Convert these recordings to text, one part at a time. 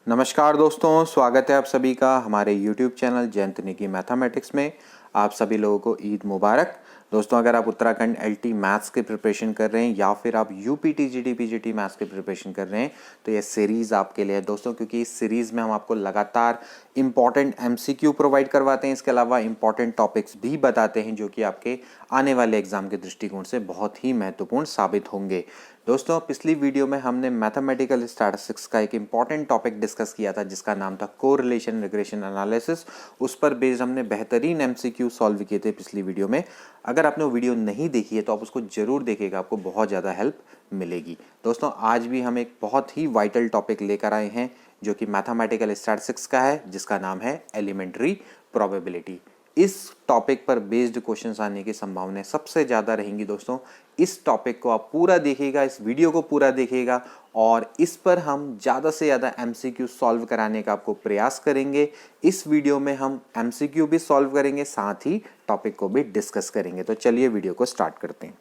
नमस्कार दोस्तों, स्वागत है आप सभी का हमारे YouTube channel Jayant Negi mathematics में। आप सभी लोगों को ईद मुबारक। दोस्तों, अगर आप उत्तराखंड LT मैथ्स की प्रिपरेशन कर रहे हैं या फिर आप UPT GT PGT मैथ्स की प्रिपरेशन कर रहे हैं तो ये सीरीज़ आपके लिए है दोस्तों, क्योंकि इस सीरीज़ में हम आपको लगातार इंपॉर्टेंट MCQ प्रोवाइड करवाते हैं। इसके अलावा इंपॉर्टेंट टॉपिक्स भी बताते हैं जो कि आपके आने वाले एग्जाम के दृष्टिकोण से बहुत ही महत्वपूर्ण साबित होंगे। दोस्तों, पिछली वीडियो में हमने मैथमेटिकल स्टैटिस्टिक्स का एक इंपॉर्टेंट टॉपिक डिस्कस किया था जिसका नाम था कोरिलेशन रिग्रेशन एनालिसिस। उस पर बेस्ड हमने बेहतरीन MCQ सॉल्व किए थे पिछली वीडियो में। अगर आपने वो वीडियो नहीं देखी है तो आप उसको जरूर देखिएगा, आपको बहुत ज़्यादा हेल्प मिलेगी। दोस्तों, आज भी हम एक बहुत ही वाइटल टॉपिक लेकर आए हैं जो कि मैथमेटिकल स्टैटिस्टिक्स का है, जिसका नाम है एलिमेंट्री प्रोबेबिलिटी। इस टॉपिक पर बेस्ड क्वेश्चंस आने की संभावनाएं सबसे ज़्यादा रहेंगी। दोस्तों, इस टॉपिक को आप पूरा देखिएगा, इस वीडियो को पूरा देखिएगा और इस पर हम ज़्यादा से ज़्यादा MCQ सॉल्व कराने का आपको प्रयास करेंगे। इस वीडियो में हम MCQ भी सॉल्व करेंगे, साथ ही टॉपिक को भी डिस्कस करेंगे। तो चलिए वीडियो को स्टार्ट करते हैं।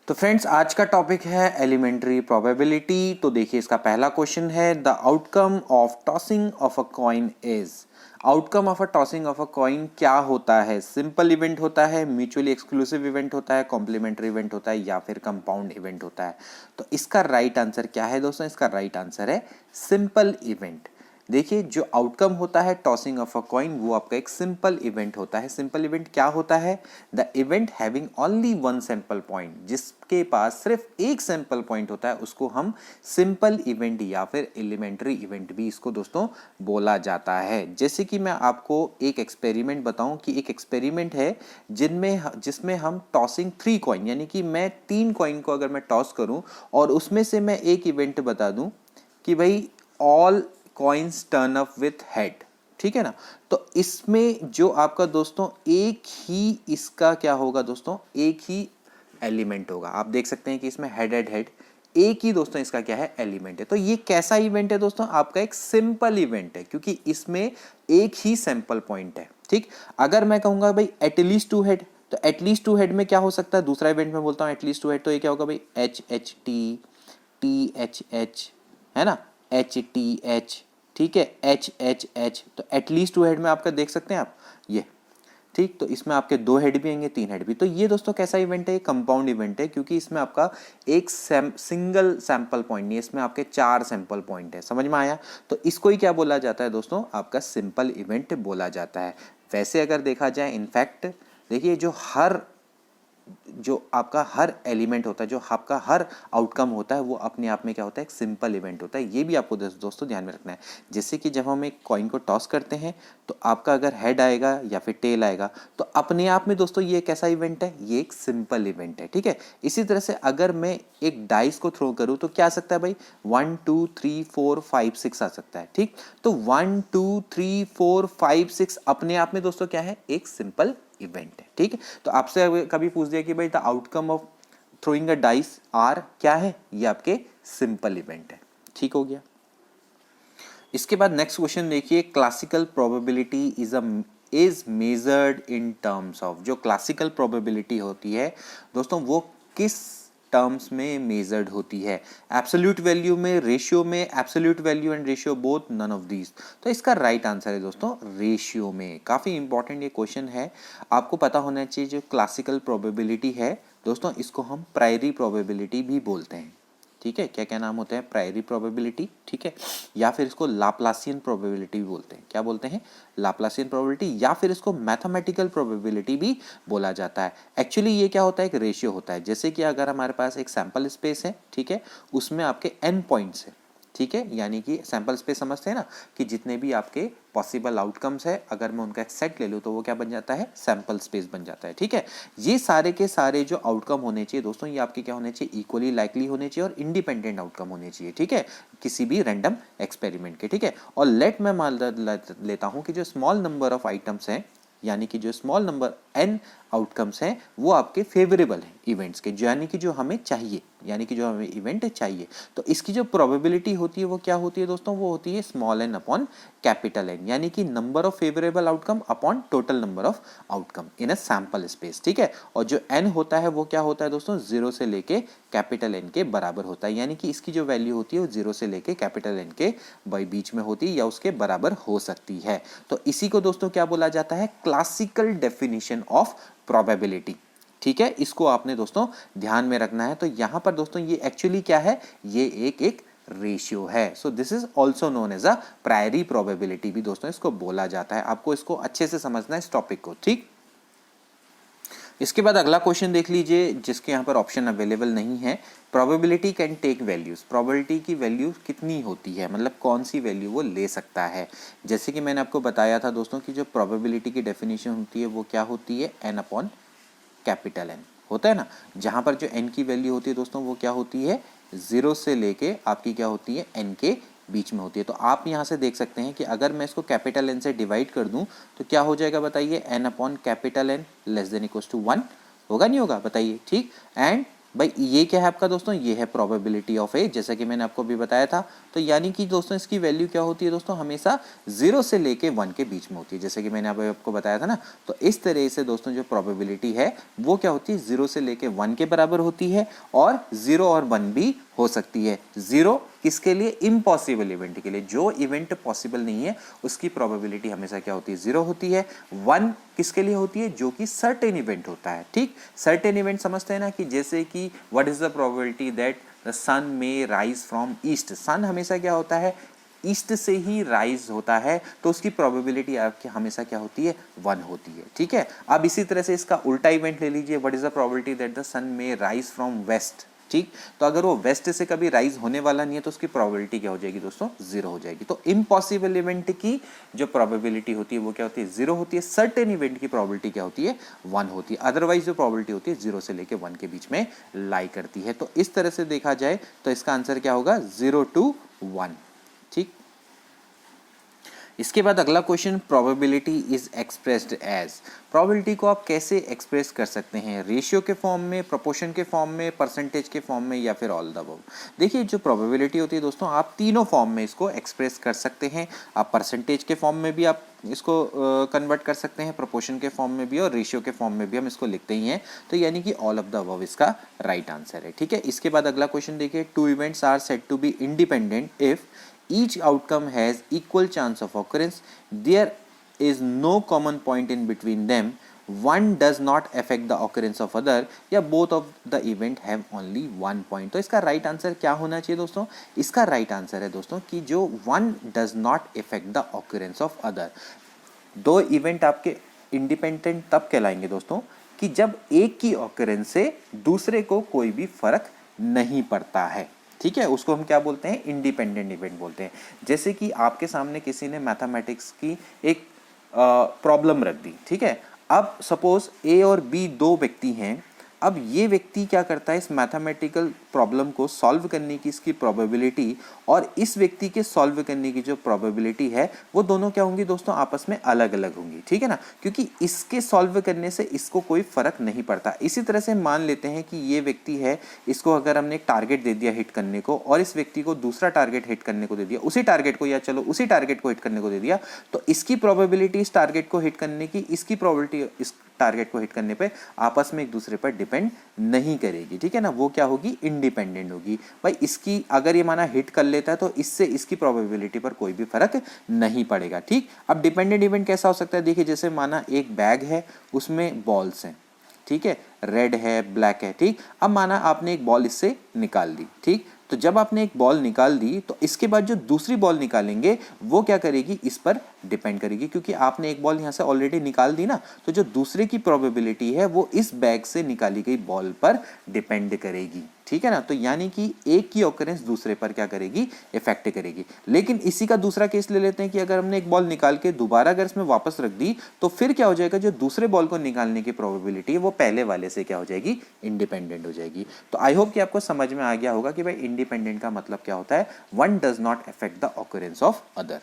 तो फ्रेंड्स, आज का टॉपिक है एलिमेंट्री प्रोबेबिलिटी। तो देखिए, इसका पहला क्वेश्चन है the outcome of tossing of a coin is. Outcome of a tossing of a coin क्या होता है? सिंपल इवेंट होता है, म्यूचुअली एक्सक्लूसिव इवेंट होता है, कॉम्प्लीमेंट्री इवेंट होता है या फिर कंपाउंड इवेंट होता है? तो इसका राइट आंसर क्या है दोस्तों? इसका राइट आंसर है सिंपल इवेंट। देखिए, जो आउटकम होता है टॉसिंग ऑफ अ कॉइन वो आपका एक सिंपल इवेंट होता है। सिंपल इवेंट क्या होता है? The event having only one sample point, जिसके पास सिर्फ एक सैंपल पॉइंट होता है उसको हम सिंपल इवेंट या फिर एलिमेंट्री इवेंट भी इसको दोस्तों बोला जाता है। जैसे कि मैं आपको एक एक्सपेरिमेंट बताऊं कि एक एक्सपेरिमेंट है जिसमें हम टॉसिंग 3 कॉइन, यानी कि मैं 3 कॉइन को अगर मैं टॉस करूं और उसमें से मैं एक इवेंट बता दूं कि भाई all coins turn up with head, ठीक है ना। तो इसमें जो आपका दोस्तों एक ही इसका क्या होगा दोस्तों, एक ही एलिमेंट होगा। आप देख सकते हैं कि इसमें हेड हेड हेड एक ही दोस्तों इसका क्या है, एलिमेंट है। तो ये कैसा इवेंट है दोस्तों? आपका एक सिंपल इवेंट है, क्योंकि इसमें एक ही सैंपल पॉइंट है। ठीक, अगर मैं कहूंगा भाई एटलीस्ट 2 हेड, तो एटलीस्ट 2 हेड में क्या हो सकता है? दूसरा इवेंट में बोलता हूं एटलीस्ट 2 हेड, तो ये क्या होगा भाई? HHT, THH, है ना, HTH, ठीक है, HHH। तो एटलीस्ट 2 हेड में आपका देख सकते हैं आप ये, ठीक। तो इसमें आपके 2 हेड भी आएंगे, 3 हेड भी। तो ये दोस्तों कैसा इवेंट है? कंपाउंड इवेंट है, क्योंकि इसमें आपका एक सिंगल सैंपल पॉइंट नहीं है, इसमें आपके 4 सैंपल पॉइंट है। समझ में आया? तो इसको ही क्या बोला जाता है दोस्तों? आपका सिंपल इवेंट बोला जाता है। वैसे अगर देखा जाए, इनफैक्ट देखिए, जो आपका हर एलिमेंट होता है, जो आपका हर आउटकम होता है, वो अपने आप में क्या होता है? एक सिंपल इवेंट होता है। ये भी आपको दोस्तों ध्यान में रखना है। जैसे कि जब हम एक कॉइन को टॉस करते हैं तो आपका अगर हेड आएगा या फिर टेल आएगा, तो अपने आप में दोस्तों ये कैसा इवेंट है? ये एक सिंपल इवेंट है, ठीक है। इसी तरह से अगर मैं एक डाइस को थ्रो करूं तो क्या आ सकता है भाई? 1 2 3 4 5 6 आ सकता है, ठीक। तो 1 2 3 4 5 6 अपने आप में दोस्तों क्या है? एक सिंपल इवेंट है, ठीक है। तो आपसे कभी पूछ दिया कि भाई the outcome of throwing a dice are क्या है? ये आपके सिंपल इवेंट है, ठीक हो गया। इसके बाद नेक्स्ट क्वेश्चन देखिए, classical probability is measured in terms of. जो क्लासिकल प्रोबेबिलिटी होती है दोस्तों, वो किस टर्म्स में मेजर्ड होती है? एब्सोल्यूट वैल्यू में, रेशियो में? Absolute value and ratio both, none of these. तो इसका राइट आंसर है दोस्तों रेशियो में। काफी इंपॉर्टेंट ये क्वेश्चन है, आपको पता होना चाहिए। जो क्लासिकल प्रोबेबिलिटी है दोस्तों, इसको हम प्रायरी प्रोबेबिलिटी भी बोलते हैं, ठीक है। क्या क्या नाम होते हैं? प्रायरी प्रोबेबिलिटी, ठीक है, या फिर इसको लाप्लासियन प्रोबेबिलिटी भी बोलते हैं। क्या बोलते हैं? लाप्लासियन प्रोबेबिलिटी, या फिर इसको मैथमेटिकल प्रोबेबिलिटी भी बोला जाता है। एक्चुअली ये क्या होता है? एक रेशियो होता है। जैसे कि अगर हमारे पास एक सैंपल स्पेस है, ठीक है, उसमें आपके n पॉइंट्स है, ठीक है, यानी कि सैंपल स्पेस समझते हैं ना, कि जितने भी आपके पॉसिबल आउटकम्स है, अगर मैं उनका एक सेट ले लूँ तो वो क्या बन जाता है? सैंपल स्पेस बन जाता है, ठीक है। ये सारे के सारे जो आउटकम होने चाहिए दोस्तों, ये आपके क्या होने चाहिए? इक्वली लाइकली होने चाहिए और इंडिपेंडेंट आउटकम होने चाहिए, ठीक है, किसी भी रैंडम एक्सपेरिमेंट के, ठीक है। और मैं मान लेता हूँ कि जो स्मॉल नंबर ऑफ आइटम्स हैं, यानी कि जो स्मॉल नंबर n आउटकम्स हैं, वो आपके फेवरेबल हैं इवेंट्स के, यानी कि जो हमें चाहिए, यानी कि जो हमें इवेंट चाहिए। तो इसकी जो प्रोबेबिलिटी होती है वो क्या होती है दोस्तों, वो होती है small n upon capital N, यानी कि number of favourable outcome upon total number of outcome in a sample space, ठीक है। और जो एन होता है वो क्या होता है दोस्तों, 0 से लेके कैपिटल एन के बराबर होता है, यानी कि इसकी जो वैल्यू होती है वो 0 से लेके कैपिटल एन के बीच में होती है या उसके बराबर हो सकती है। तो इसी को दोस्तों क्या बोला जाता है, क्लासिकल डेफिनेशन ऑफ प्रोबेबिलिटी, ठीक है। इसको आपने दोस्तों ध्यान में रखना है। तो यहां पर दोस्तों ये एक्चुअली क्या है, ये एक रेशियो है। So this is also known as a priori probability भी दोस्तों इसको बोला जाता है। आपको इसको अच्छे से समझना है इस टॉपिक को, ठीक। इसके बाद अगला क्वेश्चन देख लीजिए जिसके यहाँ पर ऑप्शन अवेलेबल नहीं है। Probability can take values, probability की वैल्यू कितनी होती है, मतलब कौन सी वैल्यू वो ले सकता है। जैसे कि मैंने आपको बताया था दोस्तों कि जो प्रोबेबिलिटी की डेफिनेशन होती है वो क्या होती है, एन अपॉन कैपिटल एन होता है ना, जहां पर जो एन की वैल्यू होती है दोस्तों वो क्या होती है, 0 से लेके आपकी क्या होती है, एन के बीच में होती है। तो आप यहाँ से देख सकते हैं कि अगर मैं इसको कैपिटल एन से डिवाइड कर दूं तो क्या हो जाएगा बताइए, n upon capital N less than equals to 1 होगा, नहीं होगा बताइए, ठीक। एंड भाई ये क्या है आपका दोस्तों, ये है प्रोबेबिलिटी ऑफ ए, जैसा कि मैंने आपको भी बताया था। तो यानी कि दोस्तों इसकी वैल्यू क्या होती है दोस्तों, हमेशा 0 से लेके 1 के बीच में होती है, जैसे कि मैंने आपको बताया था ना। तो इस तरह से दोस्तों जो प्रोबेबिलिटी है वो क्या होती है, 0 से लेके 1 के बराबर होती है, और 0 और 1 भी हो सकती है। 0 किसके लिए, इम्पॉसिबल इवेंट के लिए, जो इवेंट पॉसिबल नहीं है उसकी प्रोबेबिलिटी हमेशा क्या होती है, 0 होती है। 1 किसके लिए होती है, जो कि सर्टेन इवेंट होता है, ठीक। सर्टेन इवेंट समझते हैं ना, कि जैसे कि what is the probability that the sun may rise from east, sun हमेशा क्या होता है, ईस्ट से ही राइज होता है, तो उसकी प्रोबेबिलिटी आपकी हमेशा क्या होती है, 1 होती है, ठीक है। अब इसी तरह से इसका उल्टा इवेंट ले लीजिए, what is the probability that the sun may rise from west, ठीक। तो अगर वो वेस्ट से कभी राइज होने वाला नहीं है तो उसकी प्रोबेबिलिटी क्या हो जाएगी दोस्तों, 0 हो जाएगी। तो इम्पॉसिबल इवेंट की जो प्रोबेबिलिटी होती है वो क्या होती है, 0 होती है। सर्टेन इवेंट की प्रोबेबिलिटी क्या होती है, 1 होती है। अदरवाइज जो प्रोबेबिलिटी होती है 0 से लेके 1 के बीच में लाई करती है। तो इस तरह से देखा जाए तो इसका आंसर क्या होगा, 0 to 1, ठीक। इसके बाद अगला question, probability is expressed as, probability को आप कैसे एक्सप्रेस कर सकते हैं, रेशियो के फॉर्म में, प्रोपोर्शन के फॉर्म में, परसेंटेज के फॉर्म में, या फिर ऑल द अबव। देखिए जो प्रोबेबिलिटी होती है दोस्तों, आप तीनों फॉर्म में इसको एक्सप्रेस कर सकते हैं। आप परसेंटेज के फॉर्म में भी आप इसको कन्वर्ट कर सकते हैं, प्रोपोर्शन के फॉर्म में भी, और रेशियो के फॉर्म में भी हम इसको लिखते ही हैं। तो यानी कि ऑल ऑफ द अबव इसका राइट आंसर है, ठीक है। इसके बाद अगला क्वेश्चन देखिए, 2 events are said to be independent if each outcome has equal chance of occurrence, there is no common point in between them, one does not affect the occurrence of other, या both of the event have only one point। तो इसका right answer क्या होना चाहिए दोस्तों, इसका right answer है दोस्तों कि जो one does not affect the occurrence of other। दो इवेंट आपके इंडिपेंडेंट तब कहलाएंगे दोस्तों कि जब एक की ऑकरेंस से दूसरे को कोई भी फर्क नहीं पड़ता है, ठीक है। उसको हम क्या बोलते हैं, इंडिपेंडेंट इवेंट बोलते हैं। जैसे कि आपके सामने किसी ने मैथमेटिक्स की एक प्रॉब्लम रख दी, ठीक है। अब सपोज ए और बी 2 व्यक्ति हैं। अब ये व्यक्ति क्या करता है, इस मैथमेटिकल प्रॉब्लम को सॉल्व करने की इसकी प्रोबेबिलिटी और इस व्यक्ति के सॉल्व करने की जो प्रोबेबिलिटी है वो दोनों क्या होंगी दोस्तों, आपस में अलग अलग होंगी, ठीक है ना, क्योंकि इसके सॉल्व करने से इसको कोई फर्क नहीं पड़ता। इसी तरह से मान लेते हैं कि ये व्यक्ति है, इसको अगर हमने एक टारगेट दे दिया हिट करने को, और इस व्यक्ति को दूसरा टारगेट हिट करने को दे दिया, उसी टारगेट को, या चलो उसी टारगेट को हिट करने को दे दिया, तो इसकी प्रोबेबिलिटी इस टारगेट को हिट करने की, इसकी प्रोबेबिलिटी इस टारगेट को हिट करने पे आपस में एक दूसरे पर डिपेंड नहीं करेगी, ठीक है ना। वो क्या होगी, इंडिपेंडेंट होगी। भाई इसकी अगर ये माना हिट कर लेता है तो इससे इसकी प्रोबेबिलिटी पर कोई भी फर्क नहीं पड़ेगा, ठीक। अब डिपेंडेंट इवेंट कैसा हो सकता है, देखिए जैसे माना एक बैग है, उसमें बॉल्स हैं, ठीक है, रेड है, ब्लैक है, ठीक। अब माना आपने एक बॉल इससे निकाल दी, ठीक। तो जब आपने एक बॉल निकाल दी तो इसके बाद जो दूसरी बॉल निकालेंगे वो क्या करेगी, इस पर डिपेंड करेगी, क्योंकि आपने एक बॉल यहाँ से ऑलरेडी निकाल दी ना, तो जो दूसरे की प्रोबेबिलिटी है वो इस बैग से निकाली गई बॉल पर डिपेंड करेगी, ठीक है ना। तो यानी कि एक की ऑकरेंस दूसरे पर क्या करेगी, इफेक्ट करेगी। लेकिन इसी का दूसरा केस ले लेते हैं कि अगर हमने एक बॉल निकाल के दोबारा अगर इसमें वापस रख दी तो फिर क्या हो जाएगा, जो दूसरे बॉल को निकालने की प्रोबेबिलिटी है वो पहले वाले से क्या हो जाएगी, इंडिपेंडेंट हो जाएगी। तो आई होप कि आपको समझ में आ गया होगा कि भाई इंडिपेंडेंट का मतलब क्या होता है, one does not affect the occurrence of other.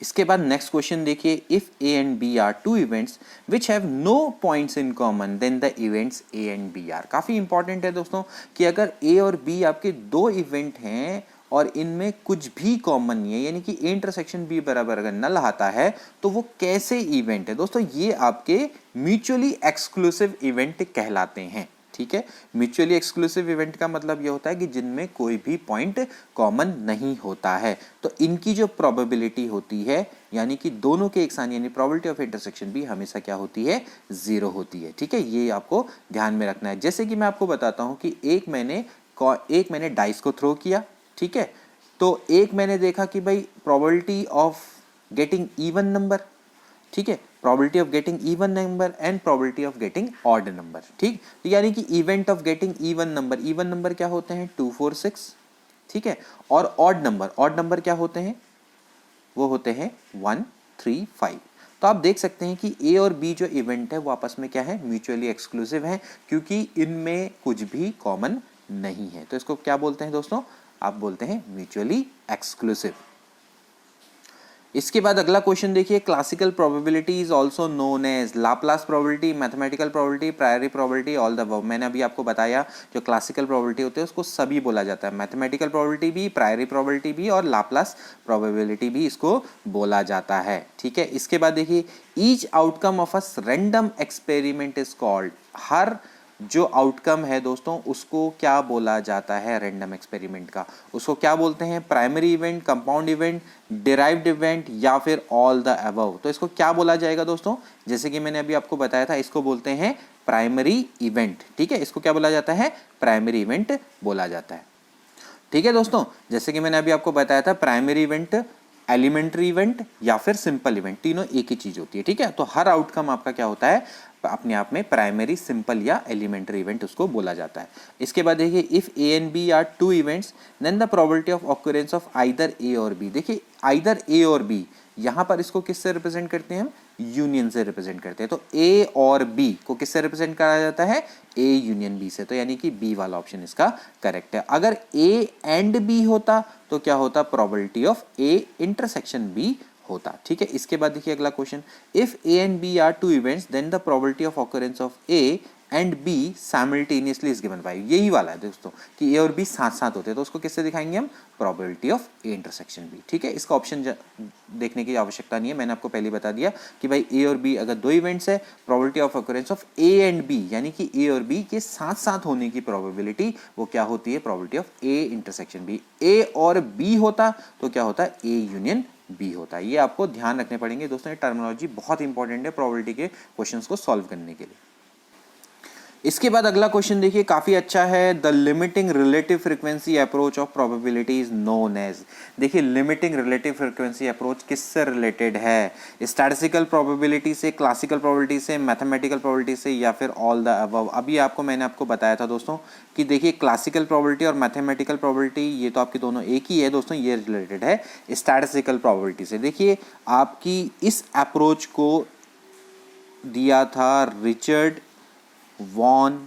इसके बाद नेक्स्ट क्वेश्चन देखिए, if A and B are two events which have no points in common then the events A and B are. काफी important है दोस्तों कि अगर ए और B आपके दो इवेंट हैं और इनमें कुछ भी कॉमन नहीं है, यानी कि ए इंटरसेक्शन बी बराबर अगर नल आता है तो वो कैसे इवेंट है दोस्तों, ये आपके म्यूचुअली एक्सक्लूसिव इवेंट कहलाते हैं। ठीक है, म्यूचुअली एक्सक्लूसिव इवेंट का मतलब ये होता है कि जिनमें कोई भी पॉइंट कॉमन नहीं होता है, तो इनकी जो प्रोबेबिलिटी होती है यानी कि दोनों के एक साथ यानी प्रोबेबिलिटी ऑफ इंटरसेक्शन भी हमेशा क्या होती है, 0 होती है। ठीक है, ये आपको ध्यान में रखना है। जैसे कि मैं आपको बताता हूं कि एक मैंने डाइस को थ्रो किया, ठीक है, तो एक मैंने देखा कि भाई probability of getting even number, ठीक है, probability of getting even number and probability of getting odd number. ठीक, तो यानी कि event of getting even number क्या होते हैं 2 4 6, ठीक है, और ऑड नंबर क्या होते हैं, वो होते हैं 1 3 5। तो आप देख सकते हैं कि ए और बी जो इवेंट है वो आपस में क्या है, म्यूचुअली एक्सक्लूसिव है, क्योंकि इनमें कुछ भी कॉमन नहीं है। तो इसको क्या बोलते हैं दोस्तों, आप बोलते हैं म्यूचुअली एक्सक्लूसिव। इसके बाद अगला क्वेश्चन देखिए, classical probability is also known as Laplace probability, mathematical probability, priori probability, all the above. मैंने अभी आपको बताया जो क्लासिकल प्रोबेबिलिटी होते हैं उसको सभी बोला जाता है, मैथमेटिकल प्रोबेबिलिटी भी, प्रायोरी प्रोबेबिलिटी भी और लाप्लास प्रोबेबिलिटी भी इसको बोला जाता है। ठीक है, इसके बाद देखिए, each outcome of a random experiment is called, हर जो आउटकम है दोस्तों उसको क्या बोला जाता है, रैंडम एक्सपेरिमेंट का, उसको क्या बोलते हैं, primary event, compound event, derived event या फिर ऑल द अबव। तो इसको क्या बोला जाएगा दोस्तों, जैसे कि मैंने अभी आपको बताया था, इसको बोलते हैं प्राइमरी इवेंट। ठीक है, इसको क्या बोला जाता है, प्राइमरी इवेंट बोला जाता है। ठीक है दोस्तों, जैसे कि मैंने अभी आपको बताया था, प्राइमरी इवेंट, एलिमेंट्री इवेंट या फिर सिंपल इवेंट, तीनों एक ही चीज होती है। ठीक है, तो हर आउटकम आपका क्या होता है, अपने आप में प्राइमरी, सिंपल या एलिमेंट्री इवेंट उसको बोला जाता है। इसके बाद देखिए, if A and B are two events then the probability of occurrence of either A और बी। देखिए आइदर ए और बी, यहां पर इसको किससे रिप्रेजेंट करते हैं हम, यूनियन से रिप्रेजेंट करते हैं। तो ए और बी को किससे रिप्रेजेंट करा जाता है, ए यूनियन बी से, तो यानी कि बी वाला ऑप्शन इसका करेक्ट है। अगर ए एंड बी होता तो क्या होता, probability of A intersection B होता। ठीक है, इसके बाद देखिए अगला question, if A and B are two events then the probability of occurrence of A and B simultaneously is given by, यही वाला है दोस्तों कि ए और बी साथ साथ होते हैं, तो उसको किससे दिखाएंगे हम, probability of A intersection B. ठीक है, इसका ऑप्शन देखने की आवश्यकता नहीं है, मैंने आपको पहले बता दिया कि भाई ए और बी अगर दो इवेंट्स है, probability of occurrence of A and B यानी कि ए और बी के साथ साथ होने की प्रोबेबिलिटी वो क्या होती है, probability of A intersection B. A और बी होता तो क्या होता है, ए यूनियन बी होता है। ये आपको ध्यान रखने पड़ेंगे दोस्तों, ये टर्मिनोलॉजी बहुत इंपॉर्टेंट है प्रोबेबिलिटी के क्वेश्चंस को सॉल्व करने के लिए। इसके बाद अगला क्वेश्चन देखिए, काफी अच्छा है, the limiting relative frequency approach of probability is known as. देखिए लिमिटिंग रिलेटिव फ्रीक्वेंसी अप्रोच किससे रिलेटेड है, स्टैटिस्टिकल प्रोबेबिलिटी से, क्लासिकल प्रोबेबिलिटी से, मैथमेटिकल प्रोबेबिलिटी से या फिर ऑल द अबव। अभी मैंने आपको बताया था दोस्तों कि देखिए क्लासिकल प्रोबेबिलिटी और मैथमेटिकल प्रोबेबिलिटी ये तो आपके दोनों एक ही है दोस्तों, ये रिलेटेड है स्टैटिस्टिकल प्रोबेबिलिटी से। देखिए आपकी इस अप्रोच को दिया था रिचर्ड वॉन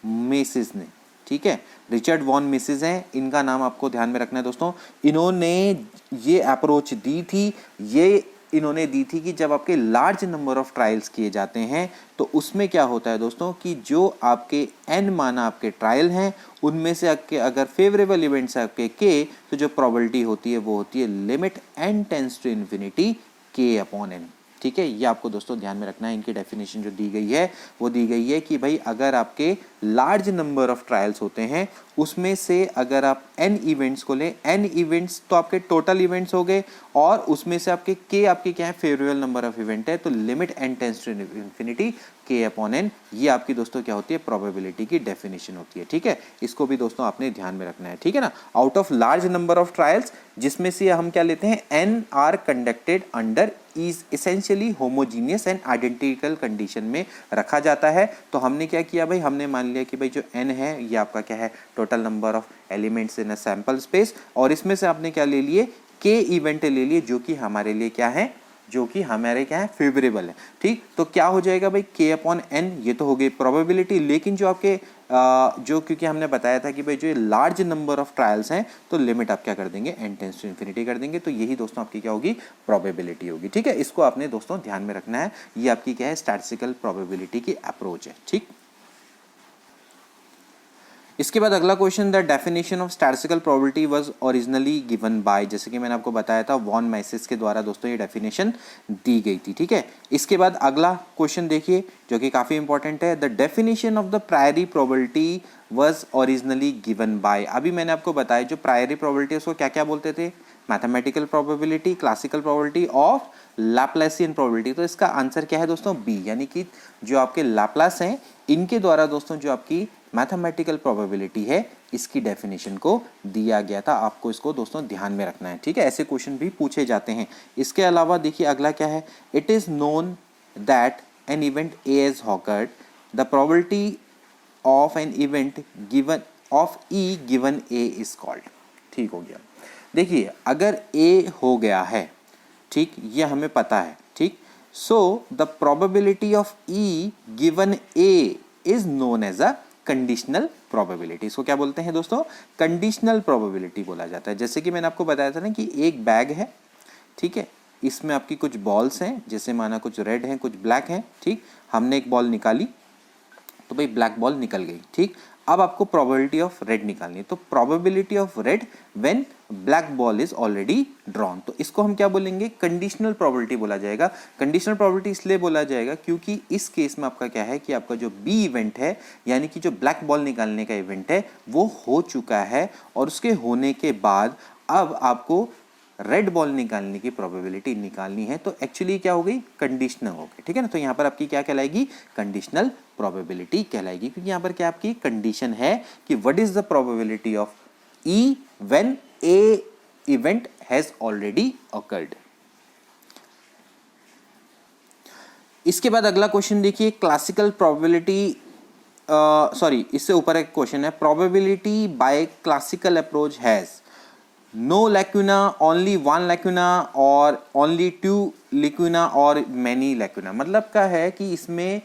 मिसेस ने। ठीक है, रिचर्ड वॉन मिसेस हैं, इनका नाम आपको ध्यान में रखना है दोस्तों। इन्होंने ये अप्रोच दी थी, ये इन्होंने दी थी कि जब आपके लार्ज नंबर ऑफ ट्रायल्स किए जाते हैं तो उसमें क्या होता है दोस्तों कि जो आपके n माना आपके ट्रायल हैं उनमें से आपके अगर फेवरेबल इवेंट्स है आपके k, तो जो प्रोबेबिलिटी होती है वो होती है limit n tends to infinity k upon n। ठीक है, ये आपको दोस्तों ध्यान में रखना है। इनकी डेफिनेशन जो दी गई है वो दी गई है कि भाई अगर आपके लार्ज नंबर ऑफ ट्रायल्स होते हैं उसमें से अगर आप n इवेंट्स को लें, n इवेंट्स तो आपके टोटल इवेंट्स हो गए और उसमें से आपके k आपके क्या है, फेवरेबल नंबर ऑफ इवेंट है, तो limit n tends to infinity k upon n, ये आपकी दोस्तों क्या होती है, प्रोबेबिलिटी की डेफिनेशन होती है। ठीक है, इसको भी दोस्तों आपने ध्यान में रखना है। ठीक है ना, out of large number of trials जिसमें से हम क्या लेते हैं, n are conducted under is essentially homogeneous and identical condition में रखा जाता है। तो हमने क्या किया भाई, हमने मान लिया कि भाई जो n है ये आपका क्या है, total number of elements in a sample space, और इसमें से आपने क्या ले लिए, k इवेंट ले लिए जो कि हमारे लिए क्या है, जो कि हमारे क्या है, फेवरेबल है। ठीक, तो क्या हो जाएगा भाई, k/n, ये तो हो गई प्रोबेबिलिटी। लेकिन जो आपके जो, क्योंकि हमने बताया था कि भाई जो लार्ज नंबर ऑफ ट्रायल्स हैं तो लिमिट आप क्या कर देंगे, n टेंड्स टू इन्फिनिटी कर देंगे। तो यही दोस्तों आपकी क्या होगी, प्रोबेबिलिटी होगी। ठीक है, इसको आपने दोस्तों ध्यान में रखना है। ये आपकी क्या है, स्टैटिस्टिकल प्रोबेबिलिटी की अप्रोच है। ठीक, इसके बाद अगला question, the definition of statistical probability was originally given by, जैसे कि मैंने आपको बताया था वॉन माइसेस के द्वारा दोस्तों ये डेफिनेशन दी गई थी। ठीक है, इसके बाद अगला क्वेश्चन देखिए जो कि काफी इंपॉर्टेंट है, the definition of the priori probability was originally given by. अभी मैंने आपको बताया जो प्रायरी प्रोबेबिलिटी उसको क्या क्या बोलते थे, mathematical probability, classical probability of Laplacian probability. तो इसका आंसर क्या है दोस्तों, बी, यानी कि जो आपके लैप्लास हैं इनके द्वारा दोस्तों जो आपकी मैथमेटिकल प्रोबेबिलिटी है इसकी डेफिनेशन को दिया गया था। आपको इसको दोस्तों ध्यान में रखना है। ठीक है, ऐसे क्वेश्चन भी पूछे जाते हैं। इसके अलावा देखिए अगला क्या है, it is known that an event A has awkward, the probability of an event given of E given A is called. ठीक हो गया, देखिए अगर ए हो गया है, ठीक, ये हमें पता है। ठीक, so the probability of E given A is known as a conditional probability. इसको क्या बोलते हैं दोस्तों, कंडीशनल प्रोबेबिलिटी बोला जाता है। जैसे कि मैंने आपको बताया था ना कि एक बैग है, ठीक है, इसमें आपकी कुछ बॉल्स हैं, जैसे माना कुछ रेड हैं कुछ ब्लैक हैं। ठीक, हमने एक बॉल निकाली तो भाई ब्लैक बॉल निकल गई। ठीक, अब आपको प्रोबेबिलिटी ऑफ रेड निकालनी है, तो probability of red when black ball is already drawn, तो इसको हम क्या बोलेंगे, कंडीशनल प्रोबेबिलिटी बोला जाएगा। कंडीशनल प्रोबेबिलिटी इसलिए बोला जाएगा क्योंकि इस केस में आपका क्या है कि आपका जो बी इवेंट है, यानी कि जो ब्लैक बॉल निकालने का इवेंट है वो हो चुका है, और उसके होने के बाद अब आपको रेड बॉल निकालने की प्रोबेबिलिटी निकालनी है, तो एक्चुअली क्या हो गई, कंडीशनल हो गई। ठीक है ना, तो यहाँ पर आपकी क्या कहलाएगी, कंडीशनल प्रोबेबिलिटी कहलाएगी, क्योंकि यहाँ पर क्या आपकी कंडीशन है कि what is the probability of E when A event has already awkward. इसके बाद अगला क्वेश्चन देखिए, क्लासिकल प्रोबेबिलिटी, सॉरी इससे ऊपर एक क्वेश्चन है, probability by classical approach has no lacuna, only one lacuna or only two lacuna or many lacuna। मतलब क्या है कि इसमें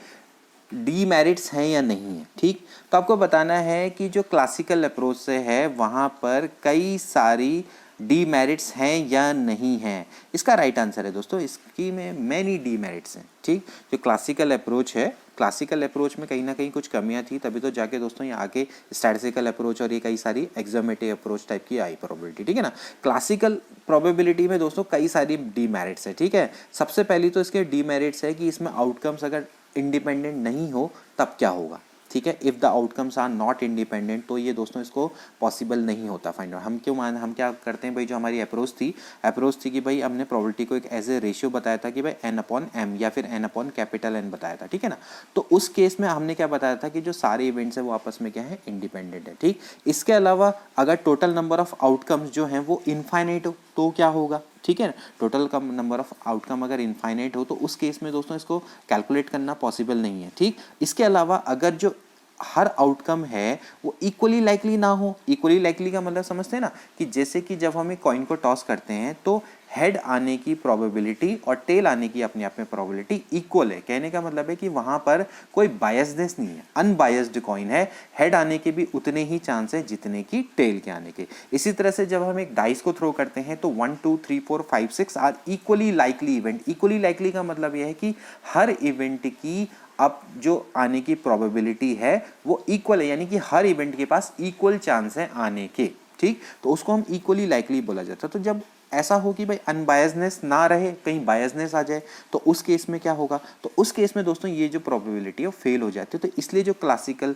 डीमेरिट्स हैं या नहीं है। ठीक, तो आपको बताना है कि जो क्लासिकल अप्रोच से है वहाँ पर कई सारी डीमेरिट्स हैं या नहीं हैं। इसका राइट आंसर है दोस्तों, इसकी में मैनी डीमेरिट्स हैं। ठीक, जो क्लासिकल अप्रोच है, क्लासिकल अप्रोच में कहीं ना कहीं कुछ कमियां थी, तभी तो जाके दोस्तों ये आके स्टैटिस्टिकल अप्रोच और ये कई सारी एग्जामेटिव अप्रोच टाइप की आई प्रोबेबिलिटी। ठीक है ना, क्लासिकल प्रोबेबिलिटी में दोस्तों कई सारी डीमेरिट्स है। ठीक है, सबसे पहली तो इसके डीमेरिट्स है कि इसमें आउटकम्स अगर इंडिपेंडेंट नहीं हो तब क्या होगा। ठीक है, if the outcomes are not independent, तो ये दोस्तों इसको पॉसिबल नहीं होता फाइंड आउट। हम क्या करते हैं भाई, जो हमारी अप्रोच थी कि भाई हमने प्रोबेबिलिटी को एक एज ए रेशियो बताया था कि भाई n/m या फिर n/N बताया था। ठीक है ना, तो उस केस में हमने क्या बताया था कि जो सारे इवेंट्स हैं वो आपस में क्या है, इंडिपेंडेंट है। ठीक, इसके अलावा अगर टोटल नंबर ऑफ आउटकम्स जो हैं वो इनफाइनाइट हो तो क्या होगा। ठीक है, टोटल नंबर ऑफ आउटकम अगर इनफाइनाइट हो तो उस केस में दोस्तों इसको कैलकुलेट करना पॉसिबल नहीं है। ठीक, इसके अलावा अगर जो हर आउटकम है वो इक्वली लाइकली ना हो। इक्वली लाइकली का मतलब समझते हैं ना, कि जैसे कि जब हम एक कॉइन को टॉस करते हैं तो हेड आने की प्रोबेबिलिटी और टेल आने की अपने आप में प्रोबेबिलिटी इक्वल है। कहने का मतलब है कि वहां पर कोई बायसनेस नहीं है, अनबायस्ड कॉइन है, हेड आने के भी उतने ही चांस है जितने की टेल के आने के। इसी तरह से जब हम एक डाइस को थ्रो करते हैं तो 1 2 3 4 5 6 are equally likely event. Equally likely का मतलब यह है कि हर इवेंट की अब जो आने की प्रोबेबिलिटी है वो इक्वल है, यानी कि हर इवेंट के पास इक्वल चांस है आने के। ठीक, तो उसको हम इक्वली लाइकली बोला जाता है। तो जब ऐसा हो कि भाई अनबायसनेस ना रहे, कहीं बायसनेस आ जाए, तो उस केस में क्या होगा, तो उस केस में दोस्तों ये जो प्रोबेबिलिटी है वो फेल हो जाती है। तो इसलिए जो क्लासिकल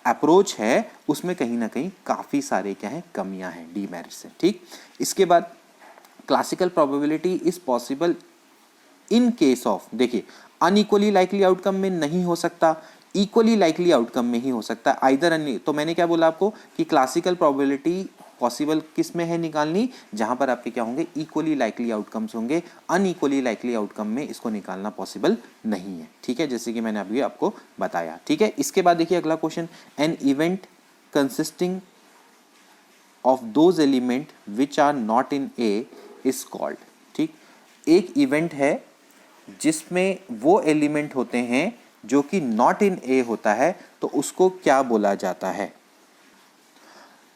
अप्रोच है उसमें कहीं ना कहीं काफ़ी सारे क्या है, कमियां हैं, डीमेरिट्स हैं। ठीक, इसके बाद classical probability is possible in case of, देखिए अनइक्वली लाइकली आउटकम में नहीं हो सकता, इक्वली लाइकली आउटकम में ही हो सकता है, आइदर अन्य। तो मैंने क्या बोला आपको कि क्लासिकल प्रोबेबिलिटी पॉसिबल किस में है निकालनी, जहां पर आपके क्या होंगे, इक्वली लाइकली आउटकम्स होंगे। अनइक्वली लाइकली आउटकम में इसको निकालना पॉसिबल नहीं है। ठीक है, जैसे कि मैंने अभी आपको बताया। ठीक है, इसके बाद देखिए अगला question, an event consisting of those element which are not in A is called. ठीक, एक इवेंट है जिसमें वो एलिमेंट होते हैं जो कि नॉट इन ए होता है, तो उसको क्या बोला जाता है?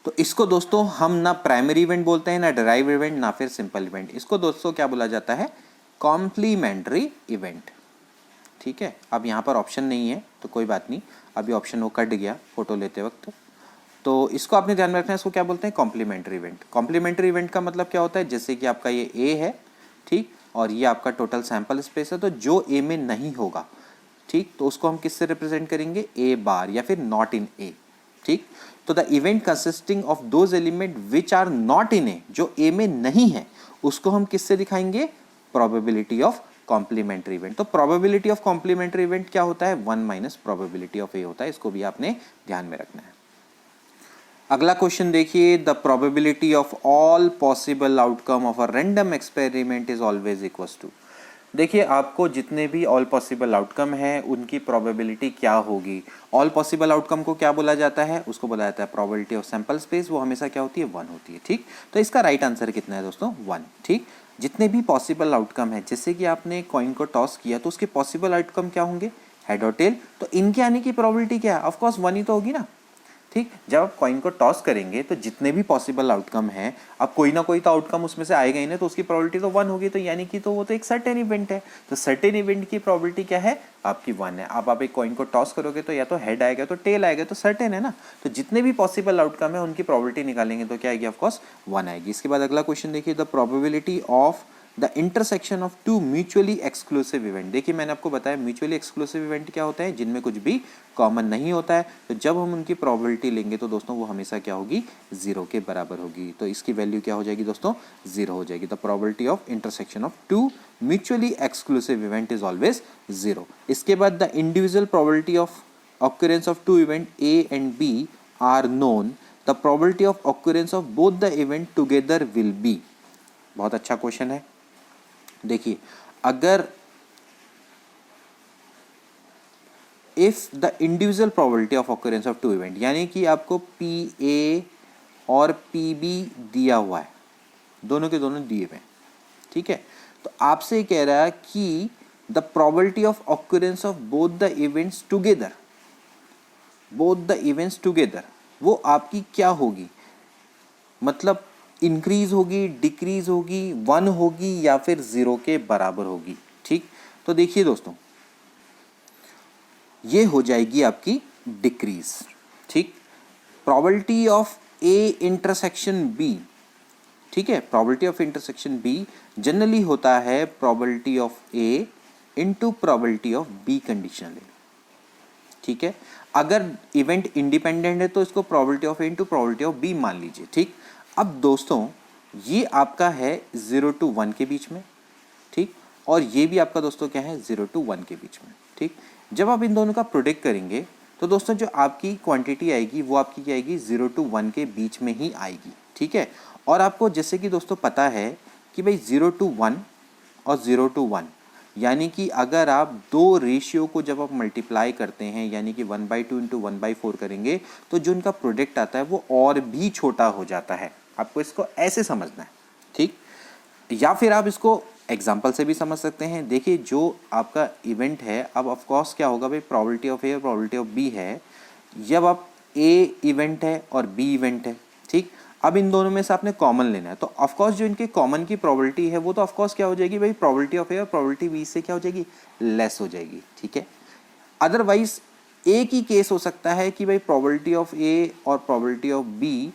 तो इसको दोस्तों हम ना प्राइमरी इवेंट बोलते हैं, ना डिराइव इवेंट, ना फिर सिंपल इवेंट। इसको दोस्तों क्या बोला जाता है? Complementary event. ठीक है, अब यहाँ पर ऑप्शन नहीं है तो कोई बात नहीं, अभी ऑप्शन वो कट गया फोटो लेते वक्त। तो इसको आपने ध्यान में रखना है, इसको क्या बोलते हैं? Complementary event. कॉम्प्लीमेंट्री इवेंट का मतलब क्या होता है? जैसे कि आपका ये ए है, ठीक, और ये आपका टोटल सैंपल स्पेस है, तो जो ए में नहीं होगा, ठीक, तो उसको हम किससे रिप्रेजेंट करेंगे? ए बार या फिर नॉट इन ए। ठीक, तो the event consisting of those element which are not in A, जो ए में नहीं है, उसको हम किससे दिखाएंगे? Probability of complementary event. तो प्रोबेबिलिटी ऑफ कॉम्प्लीमेंट्री इवेंट क्या होता है? 1 माइनस प्रोबेबिलिटी ऑफ ए होता है। इसको भी आपने ध्यान में रखना है। अगला क्वेश्चन देखिए, the probability of all possible outcome of a random experiment is always equals to. देखिए, आपको जितने भी ऑल पॉसिबल आउटकम है उनकी प्रोबेबिलिटी क्या होगी? ऑल पॉसिबल आउटकम को क्या बोला जाता है? उसको बोला जाता है प्रोबेबिलिटी ऑफ सैंपल स्पेस। वो हमेशा क्या होती है? 1 होती है। ठीक, तो इसका राइट आंसर कितना है दोस्तों? 1। ठीक, जितने भी पॉसिबल आउटकम है, जैसे कि आपने कॉइन को टॉस किया तो उसके पॉसिबल आउटकम क्या होंगे? हेड और टेल। तो इनके आने की प्रोबेबिलिटी क्या है? ऑफकोर्स 1 ही तो होगी ना। ठीक, जब आप कॉइन को टॉस करेंगे तो जितने भी पॉसिबल आउटकम है, अब कोई ना कोई तो आउटकम उसमें से आएगा ही ना, तो उसकी प्रोबेबिलिटी तो 1 होगी। तो यानी कि तो वो तो एक सर्टेन इवेंट है। तो सर्टेन इवेंट की प्रोबेबिलिटी क्या है? आपकी 1 है। आप एक कॉइन को टॉस करोगे तो या तो हेड आएगा तो टेल आएगा, तो सर्टेन है ना। तो जितने भी पॉसिबल आउटकम है उनकी प्रोबेबिलिटी निकालेंगे तो क्या आएगी? ऑफकोर्स 1 आएगी। इसके बाद अगला क्वेश्चन देखिए, the probability of the intersection of to mutually exclusive event. देखिए, मैंने आपको बताया म्यूचुअली एक्सक्लूसिव इवेंट क्या होता है? जिनमें कुछ भी कॉमन नहीं होता है। तो जब हम उनकी प्रोबेबिलिटी लेंगे तो दोस्तों वो हमेशा क्या होगी? 0 के बराबर होगी। तो इसकी वैल्यू क्या हो जाएगी दोस्तों? 0 हो जाएगी। The probability of intersection of to mutually exclusive event is always 0। इसके बाद the individual probability of occurrence of two event A and B are known, the probability of occurrence of both the event together will be। बहुत अच्छा question है। देखिए, अगर if the individual probability of occurrence of two event, यानी कि आपको P A और P B दिया हुआ है, दोनों के दोनों दिए हुए हैं, ठीक है, तो आपसे कह रहा है कि the probability of occurrence of both the events together, both the events together, वो आपकी क्या होगी? मतलब इंक्रीज होगी, डिक्रीज होगी, 1 होगी या फिर 0 के बराबर होगी। ठीक, तो देखिए दोस्तों, ये हो जाएगी आपकी डिक्रीज। ठीक, probability of A intersection B, ठीक है, probability of intersection B generally होता है probability of A into probability of B conditional A. ठीक है, अगर इवेंट इंडिपेंडेंट है तो इसको probability of A into probability of B मान लीजिए। ठीक, अब दोस्तों ये आपका है 0 to 1 के बीच में, ठीक, और ये भी आपका दोस्तों क्या है? 0 to 1 के बीच में। ठीक, जब आप इन दोनों का प्रोडक्ट करेंगे तो दोस्तों जो आपकी क्वांटिटी आएगी वो आपकी क्या आएगी? 0 to 1 के बीच में ही आएगी। ठीक है, और आपको जैसे कि दोस्तों पता है कि भाई 0 to 1 और 0 to 1, यानी कि अगर आप दो रेशियो को जब आप मल्टीप्लाई करते हैं, यानी कि 1/2 इंटू 1/4 करेंगे, तो जो उनका प्रोडक्ट आता है वो और भी छोटा हो जाता है। आपको इसको ऐसे समझना है। ठीक, या फिर आप इसको एग्जाम्पल से भी समझ सकते हैं। देखिए, जो आपका इवेंट है, अब ऑफकोर्स क्या होगा भाई? प्रोबेबिलिटी ऑफ ए और प्रोबेबिलिटी ऑफ बी है। जब आप ए इवेंट है और बी इवेंट है, ठीक, अब इन दोनों में से आपने कॉमन लेना है, तो ऑफकोर्स जो इनके कॉमन की प्रोबेबिलिटी है वो तो ऑफकोर्स क्या हो जाएगी भाई? प्रोबेबिलिटी ऑफ ए और प्रोबेबिलिटी बी से क्या हो जाएगी? लेस हो जाएगी। ठीक है, अदरवाइज एक ही केस हो सकता है कि भाई प्रोबेबिलिटी ऑफ ए और प्रोबेबिलिटी ऑफ बी,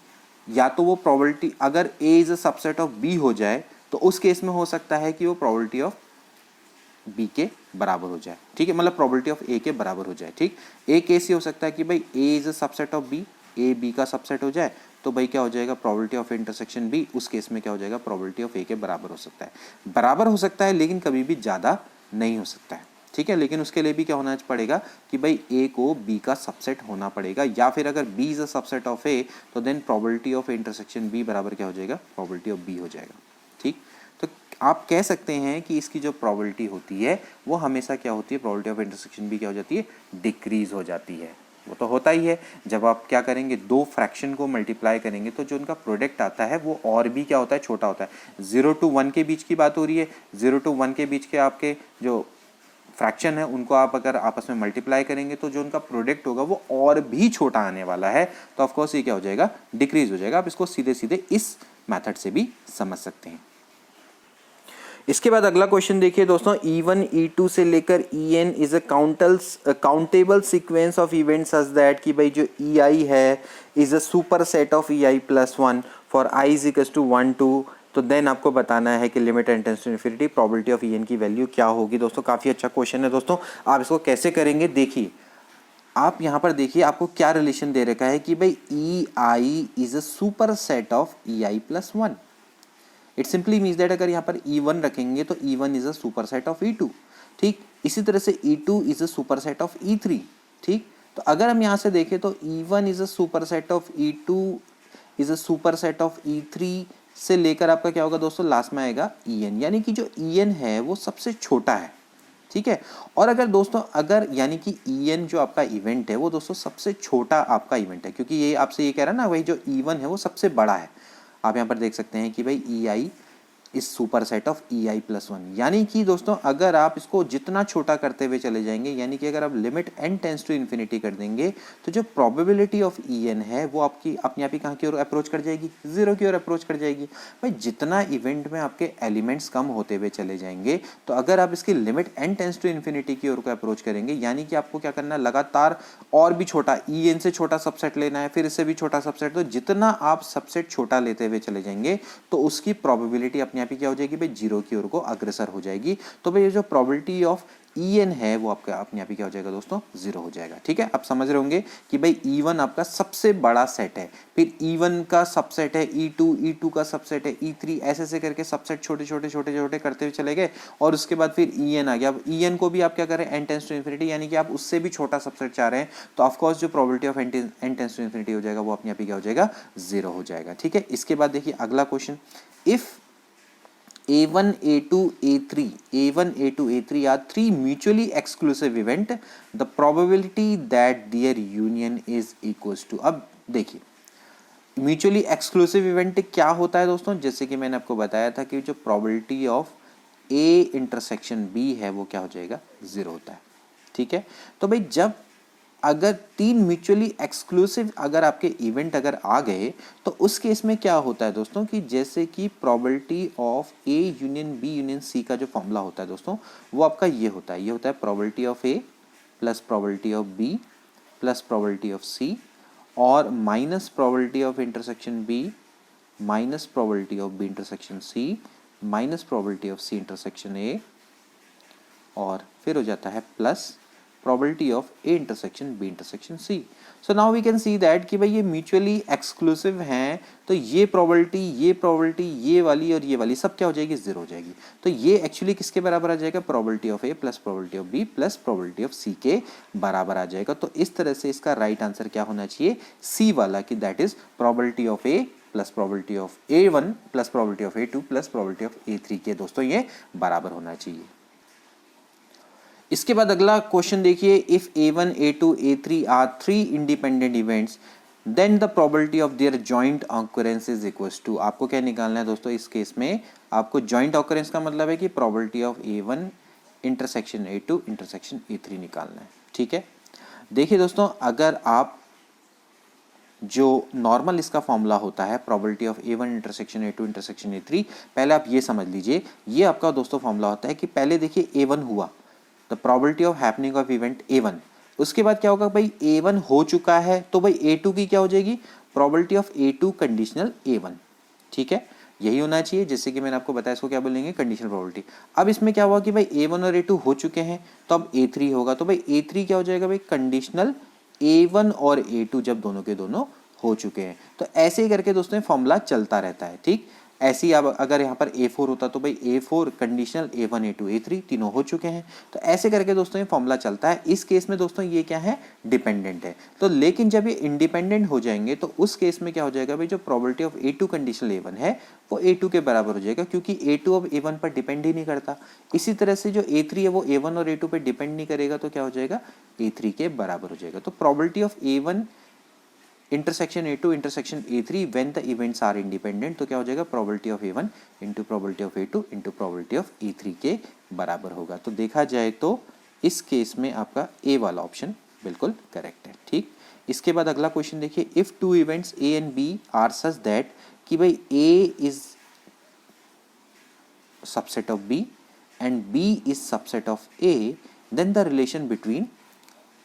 या तो वो प्रोबेबिलिटी अगर A is a subset of B हो जाए तो उस केस में हो सकता है कि वो प्रोबेबिलिटी ऑफ बी के बराबर हो जाए। ठीक है, मतलब प्रोबेबिलिटी ऑफ ए के बराबर हो जाए। ठीक, एक केस ही हो सकता है कि भाई A is a subset of B, A B का सबसेट हो जाए, तो भाई क्या हो जाएगा? प्रोबेबिलिटी ऑफ इंटरसेक्शन बी, उस केस में क्या हो जाएगा? प्रोबेबिलिटी ऑफ ए के बराबर हो सकता है। बराबर हो सकता है लेकिन कभी भी ज़्यादा नहीं हो सकता है। ठीक है, लेकिन उसके लिए भी क्या होना पड़ेगा कि भाई ए को बी का सबसेट होना पड़ेगा, या फिर अगर B is a subset of A तो then probability of intersection B बराबर क्या हो जाएगा? प्रोबेबिलिटी ऑफ बी हो जाएगा। ठीक, तो आप कह सकते हैं कि इसकी जो प्रोबेबिलिटी होती है वो हमेशा क्या होती है? प्रोबेबिलिटी ऑफ इंटरसेक्शन बी क्या हो जाती है? डिक्रीज हो जाती है। वो तो होता ही है। जब आप क्या करेंगे, दो फ्रैक्शन को मल्टीप्लाई करेंगे तो जो उनका प्रोडक्ट आता है वो और भी क्या होता है, छोटा होता है। 0 to 1 के बीच की बात हो रही है, 0 to 1 के बीच के आपके जो फ्रैक्शन है उनको आप अगर आपस में मल्टीप्लाई करेंगे तो जो उनका प्रोडक्ट होगा वो और भी छोटा आने वाला है। तो ऑफकोर्स ये क्या हो जाएगा, डिक्रीज हो जाएगा। आप इसको सीधे सीधे इस मेथड से भी समझ सकते हैं। इसके बाद अगला क्वेश्चन देखिए दोस्तों, E1 E2 से लेकर En is a countable sequence of events such that कि भाई जो EI है is a super set of EI plus 1 for I is equal to 1 2। तो देन आपको बताना है कि limit n tends to infinity probability of En की वैल्यू क्या होगी। दोस्तों काफ़ी अच्छा क्वेश्चन है दोस्तों। आप इसको कैसे करेंगे, देखिए आप यहाँ पर देखिए आपको क्या रिलेशन दे रखा है कि भाई EI is a super set of EI plus 1। It simply means that अगर यहाँ पर E1 रखेंगे तो E1 is a super set of E2, ठीक। इसी तरह से E2 is a super set of E3, ठीक। तो अगर हम यहाँ से देखें तो E1 is a super set of E2 is a super set of E3 से लेकर आपका क्या होगा दोस्तों, लास्ट में आएगा En, यानी कि जो En है वो सबसे छोटा है, ठीक है। और अगर दोस्तों अगर यानी कि En जो आपका इवेंट है वो दोस्तों सबसे छोटा आपका इवेंट है, क्योंकि ये आपसे ये कह रहा है ना, वही जो E1 है वो सबसे बड़ा है। आप यहाँ पर देख सकते हैं कि भाई EI is super set of EI plus 1, यानी कि दोस्तों अगर आप इसको जितना छोटा करते हुए चले जाएंगे, यानी कि अगर आप limit n tends to infinity कर देंगे तो जो प्रोबेबिलिटी ऑफ En है वो आपकी अपने आप ही कहाँ की ओर अप्रोच कर जाएगी, 0 की ओर अप्रोच कर जाएगी। भाई जितना इवेंट में आपके एलिमेंट्स कम होते हुए चले जाएंगे तो अगर आप इसकी limit n tends to infinity की ओर को अप्रोच करेंगे, यानी कि आपको क्या करना है, लगातार और भी छोटा En से छोटा सबसेट लेना है, फिर इससे भी छोटा सबसेट। तो जितना आप सबसेट छोटा लेते हुए चले जाएंगे तो उसकी प्रोबेबिलिटी अपने आप ही क्या हो जाएगी भाई, 0 की ओर को अग्रसर हो जाएगी। तो भाई ये जो प्रोबेबिलिटी ऑफ En है वो आपका अपने आप ही क्या हो जाएगा दोस्तों, 0 हो जाएगा, ठीक है। आप समझ रहे होंगे कि भाई E1 आपका सबसे बड़ा सेट है, फिर E1 का सबसेट है E2 का सबसेट है E3, ऐसे करके सबसेट छोटे छोटे करते हुए चले गए और उसके बाद फिर En आ गया। अब En को भी आप क्या करें, n टेंस टू इन्फिनिटी, यानी कि आप उससे भी छोटा सबसेट चाह रहे हैं, तो ऑफकोर्स जो probability of n tends to infinity हो जाएगा वो अपने आप ही क्या हो जाएगा, 0 हो जाएगा, ठीक है। इसके बाद देखिए अगला question, if A1, A2, A3 are three mutually exclusive event, the probability that their union is equals to। अब देखिए म्यूचुअली एक्सक्लूसिव इवेंट क्या होता है दोस्तों, जैसे कि मैंने आपको बताया था कि जो probability of A intersection B है वो क्या हो जाएगा, 0 होता है, ठीक है। तो भाई जब अगर तीन म्यूचुअली एक्सक्लूसिव अगर आपके इवेंट अगर आ गए तो उस केस में क्या होता है दोस्तों, कि जैसे कि probability of A union B union C का जो फॉर्मूला होता है दोस्तों वो आपका ये होता है, probability of A plus probability of B plus probability of C और minus probability of intersection B minus probability of B intersection C minus probability of C intersection A और फिर हो जाता है plus probability of A intersection B intersection C। So now we can see that कि भाई ये mutually exclusive हैं, तो ये probability ये वाली और ये वाली सब क्या हो जाएगी, 0 हो जाएगी। तो ये actually किसके बराबर आ जाएगा, probability of A plus probability of B plus probability of C के बराबर आ जाएगा। तो इस तरह से इसका राइट आंसर क्या होना चाहिए, C वाला, कि that is probability of A plus probability of A1 plus probability of A2 plus probability of A3 के दोस्तों ये बराबर होना चाहिए। इसके बाद अगला क्वेश्चन देखिए, if A1, A2, A3 are three independent events then the probability of their joint occurrence is equals to. आपको क्या निकालना है दोस्तों, इस केस में आपको जॉइंट ऑकरेंस का मतलब है कि probability of A1 intersection A2 intersection A3 निकालना है, ठीक है। देखिए दोस्तों अगर आप जो नॉर्मल इसका फॉर्मूला होता है probability of A1 intersection A2 intersection A3, पहले आप ये समझ लीजिए, ये आपका दोस्तों फॉर्मूला होता है कि पहले देखिए A1 हुआ, the probability of happening of event A1, उसके बाद क्या होगा भाई, A1 हो चुका है तो भाई A2 की क्या हो जाएगी, probability of A2 conditional A1, ठीक है। यही होना चाहिए, जैसे कि मैंने आपको बताया, इसको क्या बोलेंगे, कंडीशनल प्रोबेबिलिटी। अब इसमें क्या हुआ कि भाई A1 और A2 हो चुके हैं तो अब A3 होगा, तो भाई A3 क्या हो जाएगा भाई, कंडीशनल A1 और A2 जब दोनों के दोनों हो चुके हैं। तो ऐसे ही करके दोस्तों फॉर्मूला चलता रहता है, ठीक। ऐसे ही अब अगर यहाँ पर A4 होता तो भाई A4 conditional A1 A2 A3 तीनों हो चुके हैं। तो ऐसे करके दोस्तों ये फॉर्मूला चलता है। इस केस में दोस्तों ये क्या है, डिपेंडेंट है। तो लेकिन जब ये इंडिपेंडेंट हो जाएंगे तो उस केस में क्या हो जाएगा भाई, जो probability of A2 conditional A1 है वो A2 के बराबर हो जाएगा, क्योंकि A2 अब A1 पर डिपेंड ही नहीं करता। इसी तरह से जो A3 है वो A1 और A2 पे डिपेंड नहीं करेगा, तो क्या हो जाएगा, A3 के बराबर हो जाएगा। तो probability of A1 intersection A2 intersection A3 when the events are independent, तो क्या हो जाएगा, probability of A1 into probability of A2 into probability of A3 के बराबर होगा। तो देखा जाए तो इस केस में आपका ए वाला ऑप्शन बिल्कुल करेक्ट है। ठीक, इसके बाद अगला क्वेश्चन देखिए, if two events A and B are such that कि भाई A is subset of B and B is subset of A, then the relation between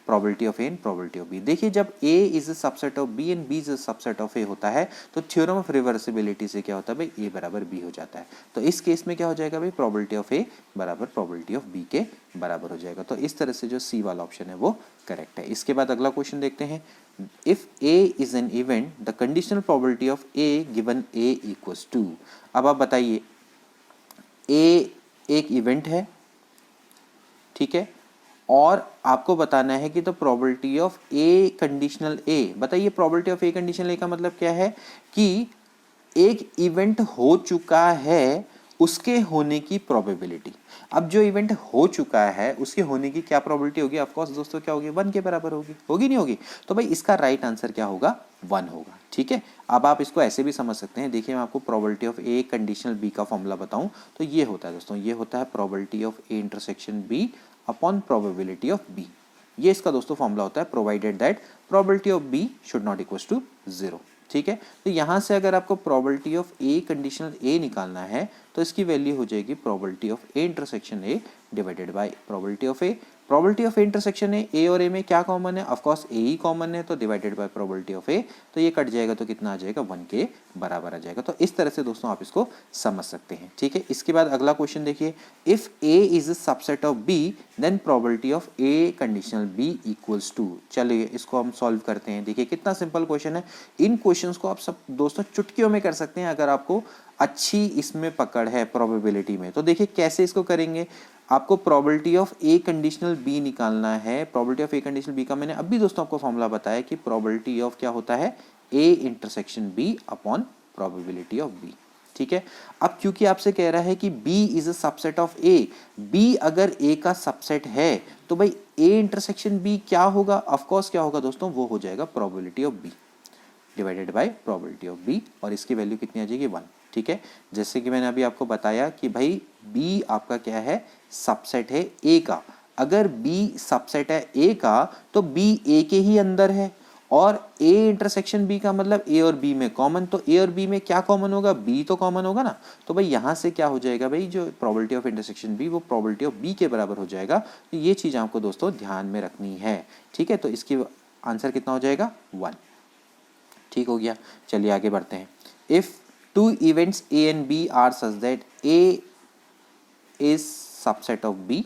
probability of A and probability of B। देखिए जब A is a subset of B and B is a subset of A होता है तो theorem of reversibility से क्या होता है भाई, A बराबर B हो जाता है। तो इस केस में क्या हो जाएगा भाई, प्रोबेबिलिटी ऑफ A बराबर प्रोबेबिलिटी ऑफ B के बराबर हो जाएगा। तो इस तरह से जो C वाला ऑप्शन है वो करेक्ट है। इसके बाद अगला क्वेश्चन देखते हैं, if A is an event the conditional probability of A given A equals to. अब आप बताइए, A एक इवेंट है, ठीक है, और आपको बताना है कि तो प्रोबेबिलिटी ऑफ ए कंडीशनल ए। बताइए प्रोबेबिलिटी ऑफ ए कंडीशनल ए का मतलब क्या है कि एक इवेंट हो चुका है उसके होने की प्रोबेबिलिटी। अब जो इवेंट हो चुका है उसके होने की क्या प्रोबेबिलिटी होगी, ऑफ कोर्स दोस्तों क्या होगी, 1 के बराबर होगी, होगी नहीं होगी। तो भाई इसका राइट आंसर क्या होगा, 1 होगा। ठीक है, अब आप इसको ऐसे भी समझ सकते हैं। देखिए मैं आपको probability of A conditional B का फॉर्मूला बताऊं तो ये होता है दोस्तों, ये होता है probability of A intersection B upon probability of B. ये इसका दोस्तों फॉर्मूला होता है, provided that probability of B should not equals to 0। ठीक है, तो यहाँ से अगर आपको probability of A conditional A निकालना है तो इसकी वैल्यू हो जाएगी probability of A intersection A divided by probability of A. Probability of A intersection ए और ए में क्या कॉमन है, of course A he common है, तो divided by probability of A, तो ये कट जाएगा तो कितना आ जाएगा, 1 के बराबर आ जाएगा। तो इस तरह से दोस्तों आप इसको समझ सकते हैं। ठीक है, इसके बाद अगला क्वेश्चन देखिए, if A is a subset of B then probability of A conditional B equals to. चलिए इसको हम सॉल्व करते हैं। देखिए कितना सिंपल क्वेश्चन है। इन क्वेश्चंस को आप सब दोस्तों चुटकियों में कर सकते हैं अगर आपको अच्छी इसमें पकड़ है प्रोबेबिलिटी में। तो देखिए कैसे इसको करेंगे, आपको probability of A conditional B निकालना है। Probability of A conditional B का मैंने अभी दोस्तों आपको फॉर्मूला बताया कि प्रोबेबिलिटी ऑफ क्या होता है, A intersection B upon probability of B. ठीक है, अब क्योंकि आपसे कह रहा है कि B is a subset of A, B अगर A का सबसेट है तो भाई A इंटरसेक्शन B क्या होगा, ऑफ कोर्स क्या होगा दोस्तों, वो हो जाएगा probability of B divided by probability of B, और इसकी वैल्यू कितनी आ जाएगी, 1। ठीक है, जैसे कि मैंने अभी आपको बताया कि भाई B आपका क्या है, सबसेट है A का। अगर B सबसेट है A का तो B A के ही अंदर है, और A इंटरसेक्शन B का मतलब A और B में कॉमन, तो A और B में क्या कॉमन होगा, B तो कॉमन होगा ना। तो भाई यहाँ से क्या हो जाएगा भाई, जो प्रोबेबिलिटी ऑफ इंटरसेक्शन B वो प्रोबेबिलिटी ऑफ B के बराबर हो जाएगा। तो ये चीज़ आपको दोस्तों ध्यान में रखनी है। ठीक है, तो इसकी आंसर कितना हो जाएगा, 1। ठीक हो गया, चलिए आगे बढ़ते हैं। If two events A and B are such that A is subset of B,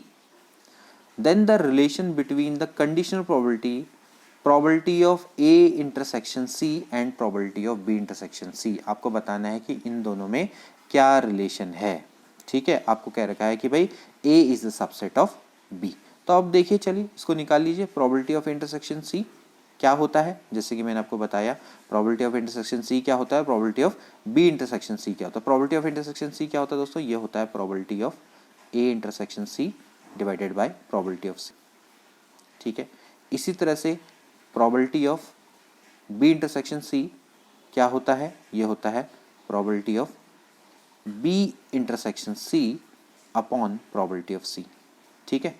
then the relation between the conditional probability of A intersection C and probability of B intersection C, आपको बताना है कि इन दोनों में क्या relation है। ठीक है, आपको कह रखा है कि भाई A is the subset of B। तो अब देखिए, चलिए इसको निकाल लीजिए। probability of intersection C क्या होता है, जैसे कि मैंने आपको बताया probability of intersection C क्या होता है, probability of B intersection C क्या होता है। probability of intersection C क्या होता है दोस्तों, ये होता है probability of A intersection C divided by probability of C। ठीक है, इसी तरह से probability of B intersection C क्या होता है, ये होता है probability of B intersection C upon probability of C। ठीक है,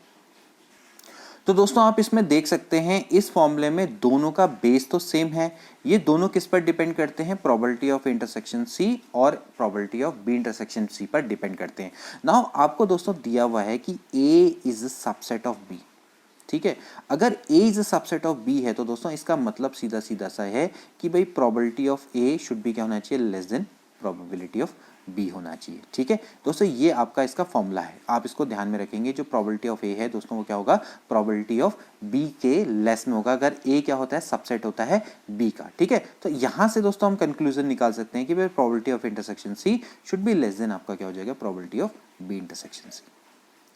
तो दोस्तों आप इसमें देख सकते हैं इस फॉर्मूले में दोनों का बेस तो सेम है। ये दोनों किस पर डिपेंड करते हैं, प्रोबेबिलिटी ऑफ इंटरसेक्शन C और probability of B intersection C पर डिपेंड करते हैं। नाउ आपको दोस्तों दिया हुआ है कि A is a subset of B। ठीक है, अगर A is a subset of B है तो दोस्तों इसका मतलब सीधा सीधा सा है कि भाई probability of A should be क्या होना चाहिए, less than probability of B होना चाहिए। ठीक है दोस्तों, ये आपका इसका फॉर्मूला है, आप इसको ध्यान में रखेंगे। जो प्रोबेबिलिटी ऑफ ए है दोस्तों वो क्या होगा, प्रोबेबिलिटी ऑफ बी के लेस में होगा, अगर ए क्या होता है, सबसेट होता है बी का। ठीक है, तो यहाँ से दोस्तों हम कंक्लूजन निकाल सकते हैं कि भाई probability of intersection C should be less than आपका क्या हो जाएगा, probability of B intersection C.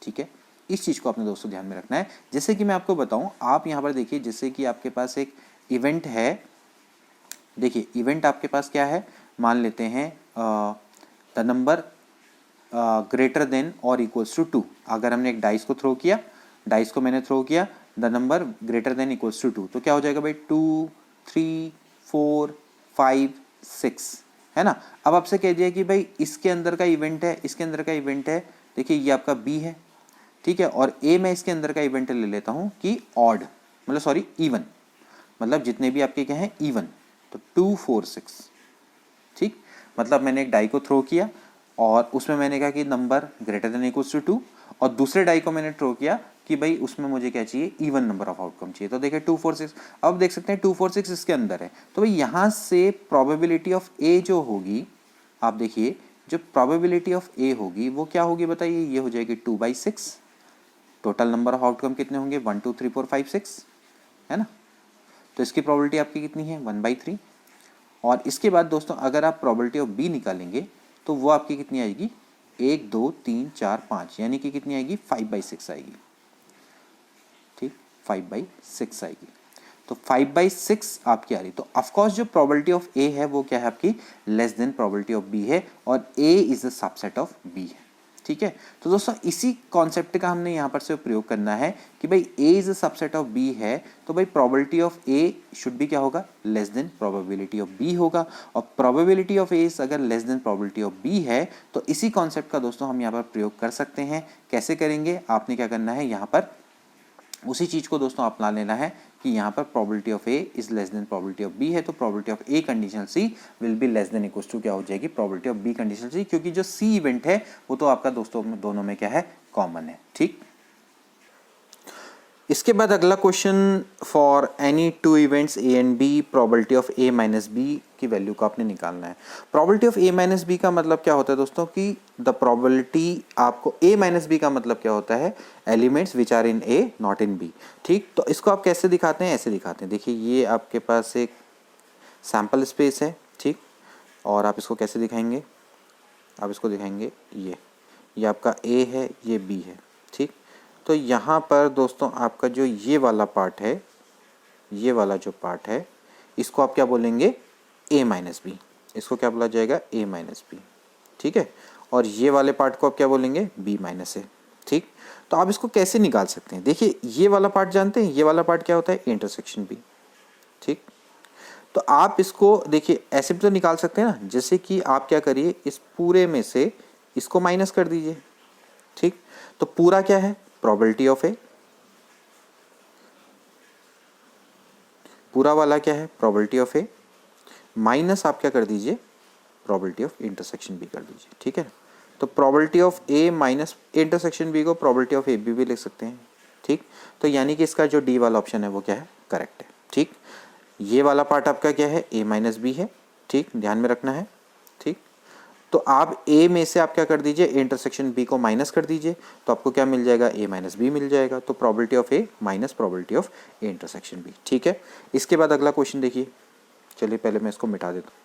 ठीक है, इस चीज़ को आपने दोस्तों ध्यान में रखना है। जैसे कि मैं आपको बताऊं, आप यहाँ पर देखिए, जैसे कि आपके पास एक इवेंट है, देखिए इवेंट आपके पास क्या है, मान लेते हैं द नंबर ग्रेटर देन और इक्वल्स टू 2। अगर हमने एक डाइस को थ्रो किया, डाइस को मैंने थ्रो किया, the number greater than equals to 2, तो क्या हो जाएगा भाई, 2 3 4 5 6, है ना। अब आपसे कह दिया कि भाई इसके अंदर का इवेंट है, इसके अंदर का इवेंट है, देखिए ये आपका बी है। ठीक है, और ए मैं इसके अंदर का इवेंट ले लेता हूँ कि ऑड, मतलब सॉरी इवन, मतलब जितने भी आपके क्या हैं इवन, तो 2 4 6। ठीक, मतलब मैंने एक डाई को थ्रो किया और उसमें मैंने कहा कि number greater than equals to 2, और दूसरे डाई को मैंने थ्रो किया कि भाई उसमें मुझे क्या चाहिए, इवन नंबर ऑफ आउटकम चाहिए। तो देखिए 2 4 6, अब देख सकते हैं 2 4 6 इसके अंदर है, तो भाई यहाँ से प्रोबेबिलिटी ऑफ ए जो होगी, आप देखिए जो प्रोबेबिलिटी ऑफ ए होगी वो क्या होगी बताइए, ये हो जाएगी 2/6। टोटल नंबर ऑफ आउटकम कितने होंगे, 1 2 3 4 5 6, है ना। तो इसकी प्रोबेबिलिटी आपकी कितनी है, 1/3। और इसके बाद दोस्तों अगर आप प्रोबेबिलिटी ऑफ बी निकालेंगे तो वो आपकी कितनी आएगी, 1 2 3 4 5, यानी कि कितनी आएगी, 5/6 आएगी। ठीक, 5/6 आएगी, तो 5/6 आपकी आ रही। तो ऑफकोर्स जो प्रोबेबिलिटी ऑफ ए है वो क्या है आपकी, less than probability of B है, और A is the subset of B है। ठीक है, तो दोस्तों इसी कॉन्सेप्ट का हमने यहाँ पर से प्रयोग करना है कि भाई a is a subset of b है, तो भाई प्रोबेबिलिटी ऑफ a शुड भी क्या होगा, less than probability of b होगा, और प्रोबेबिलिटी ऑफ a अगर less than probability of b है तो इसी कॉन्सेप्ट का दोस्तों हम यहाँ पर प्रयोग कर सकते हैं। कैसे करेंगे, आपने क्या करना है, यहाँ पर उसी चीज़ को दोस्तों अपना लेना है कि यहाँ पर probability of A is less than probability of B है, तो probability of A conditional C will be less than equals to क्या हो जाएगी, probability of B conditional C, क्योंकि जो सी इवेंट है वो तो आपका दोस्तों दोनों में क्या है, कॉमन है। ठीक, इसके बाद अगला question, for any two events A and B, probability of A minus B की वैल्यू को आपने निकालना है। Probability of A minus B का मतलब क्या होता है दोस्तों, कि द प्रोबेबिलिटी, आपको ए माइनस बी का मतलब क्या होता है, elements which are in A not in B. ठीक, तो इसको आप कैसे दिखाते हैं, ऐसे दिखाते हैं। देखिए ये आपके पास एक सैम्पल स्पेस है, ठीक, और आप इसको कैसे दिखाएंगे, आप इसको दिखाएंगे ये आपका ए है, ये बी है। ठीक, तो यहाँ पर दोस्तों आपका जो ये वाला पार्ट है, ये वाला जो पार्ट है, इसको आप क्या बोलेंगे, a माइनस बी, इसको क्या बोला जाएगा, a माइनस बी। ठीक है, और ये वाले पार्ट को आप क्या बोलेंगे, b माइनस ए। ठीक, तो आप इसको कैसे निकाल सकते हैं, देखिए ये वाला पार्ट जानते हैं, ये वाला पार्ट क्या होता है, इंटरसेक्शन b। ठीक, तो आप इसको देखिए ऐसे भी तो निकाल सकते हैं ना, जैसे कि आप क्या करिए, इस पूरे में से इसको माइनस कर दीजिए। ठीक, तो पूरा क्या है, प्रोबेबिलिटी ऑफ ए, पूरा वाला क्या है, प्रोबेबिलिटी ऑफ ए, माइनस आप क्या कर दीजिए, प्रोबेबिलिटी ऑफ इंटरसेक्शन बी कर दीजिए। ठीक है, तो probability of A minus intersection B को प्रोबेबिलिटी ऑफ ए बी भी लिख सकते हैं। ठीक, तो यानी कि इसका जो डी वाला ऑप्शन है वो क्या है, करेक्ट है। ठीक, ये वाला पार्ट आपका क्या है, ए माइनस बी है। ठीक, ध्यान में रखना है। ठीक, तो आप ए में से आप क्या कर दीजिए, इंटरसेक्शन बी को माइनस कर दीजिए, तो आपको क्या मिल जाएगा, ए माइनस बी मिल जाएगा। तो probability of A minus probability of A intersection B. ठीक है, इसके बाद अगला क्वेश्चन देखिए, चलिए पहले मैं इसको मिटा देता हूँ।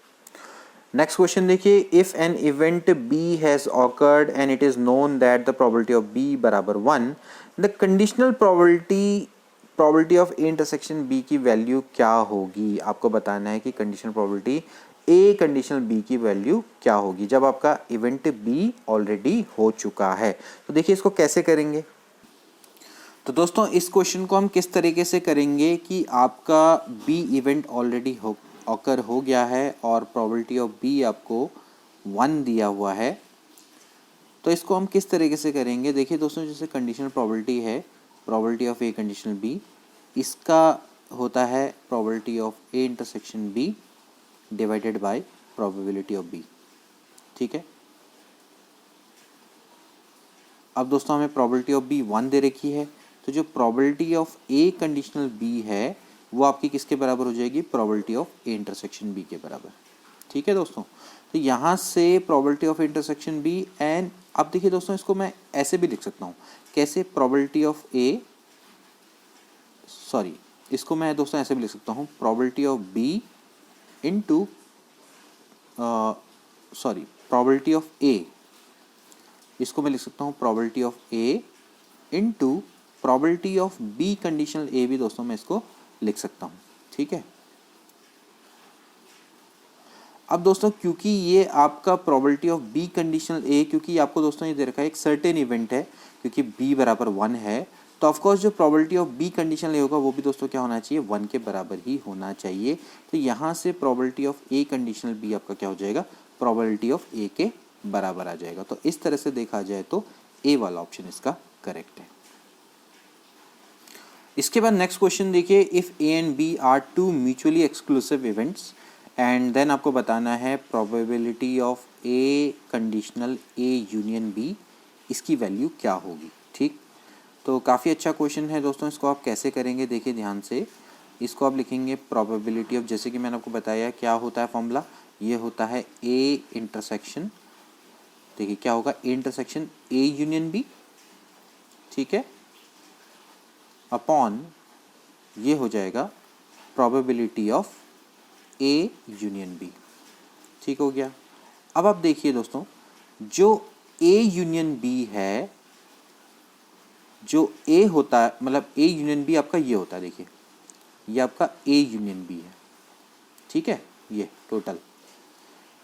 नेक्स्ट क्वेश्चन देखिए, if an event B has occurred and it is known that the probability of B बराबर 1, the conditional probability of A intersection B की वैल्यू क्या होगी। आपको बताना है कि conditional probability A conditional B की वैल्यू क्या होगी जब आपका इवेंट बी ऑलरेडी हो चुका है। तो देखिए इसको कैसे करेंगे, तो दोस्तों इस क्वेश्चन को हम किस तरीके से करेंगे कि आपका बी इवेंट ऑलरेडी ऑकर हो गया है और प्रोबेबिलिटी ऑफ बी आपको 1 दिया हुआ है, तो इसको हम किस तरीके से करेंगे। देखिए दोस्तों, जैसे कंडीशनल प्रोबेबिलिटी है, probability of A conditional B, इसका होता है probability of A intersection B divided by probability of B. ठीक है, अब दोस्तों हमें प्रोबेबिलिटी ऑफ बी 1 दे रखी है, तो जो probability of A conditional B है वो आपकी किसके बराबर हो जाएगी, probability of A intersection B के बराबर। ठीक है दोस्तों। तो यहाँ से probability of intersection B, and अब देखिए दोस्तों इसको मैं ऐसे भी लिख सकता हूँ, कैसे, प्रोबेबिलिटी ऑफ ए, सॉरी इसको मैं दोस्तों ऐसे भी लिख सकता हूँ, probability of B into, sorry probability of A, इसको मैं लिख सकता हूँ probability of A into probability of B conditional A भी दोस्तों मैं इसको लिख सकता हूँ, ठीक है। अब दोस्तों क्योंकि ये आपका प्रोबेबिलिटी ऑफ बी कंडीशनल ए, क्योंकि आपको दोस्तों ये दे रखा है एक सर्टेन इवेंट है, क्योंकि बी बराबर 1 है, तो ऑफकोर्स जो प्रोबेबिलिटी ऑफ बी कंडीशनल ए होगा वो भी दोस्तों क्या होना चाहिए, 1 के बराबर ही होना चाहिए। तो यहाँ से probability of A conditional B आपका क्या हो जाएगा, प्रोबेबिलिटी ऑफ ए के बराबर आ जाएगा। तो इस तरह से देखा जाए तो ए वाला ऑप्शन इसका करेक्ट है। इसके बाद नेक्स्ट क्वेश्चन देखिए, if A and B are two mutually exclusive events and then आपको बताना है probability of A conditional A union B, इसकी वैल्यू क्या होगी, ठीक। तो काफ़ी अच्छा क्वेश्चन है दोस्तों, इसको आप कैसे करेंगे देखिए ध्यान से। इसको आप लिखेंगे प्रोबेबिलिटी ऑफ, जैसे कि मैंने आपको बताया क्या होता है फॉर्मूला, ये होता है ए इंटरसेक्शन, देखिए क्या होगा, A intersection A union B, ठीक है, अपॉन ये हो जाएगा probability of A union B, ठीक हो गया। अब आप देखिए दोस्तों, जो ए यूनियन बी है, जो ए होता है, मतलब ए यूनियन बी आपका ये होता है, देखिए ये आपका ए यूनियन बी है, ठीक है, ये टोटल,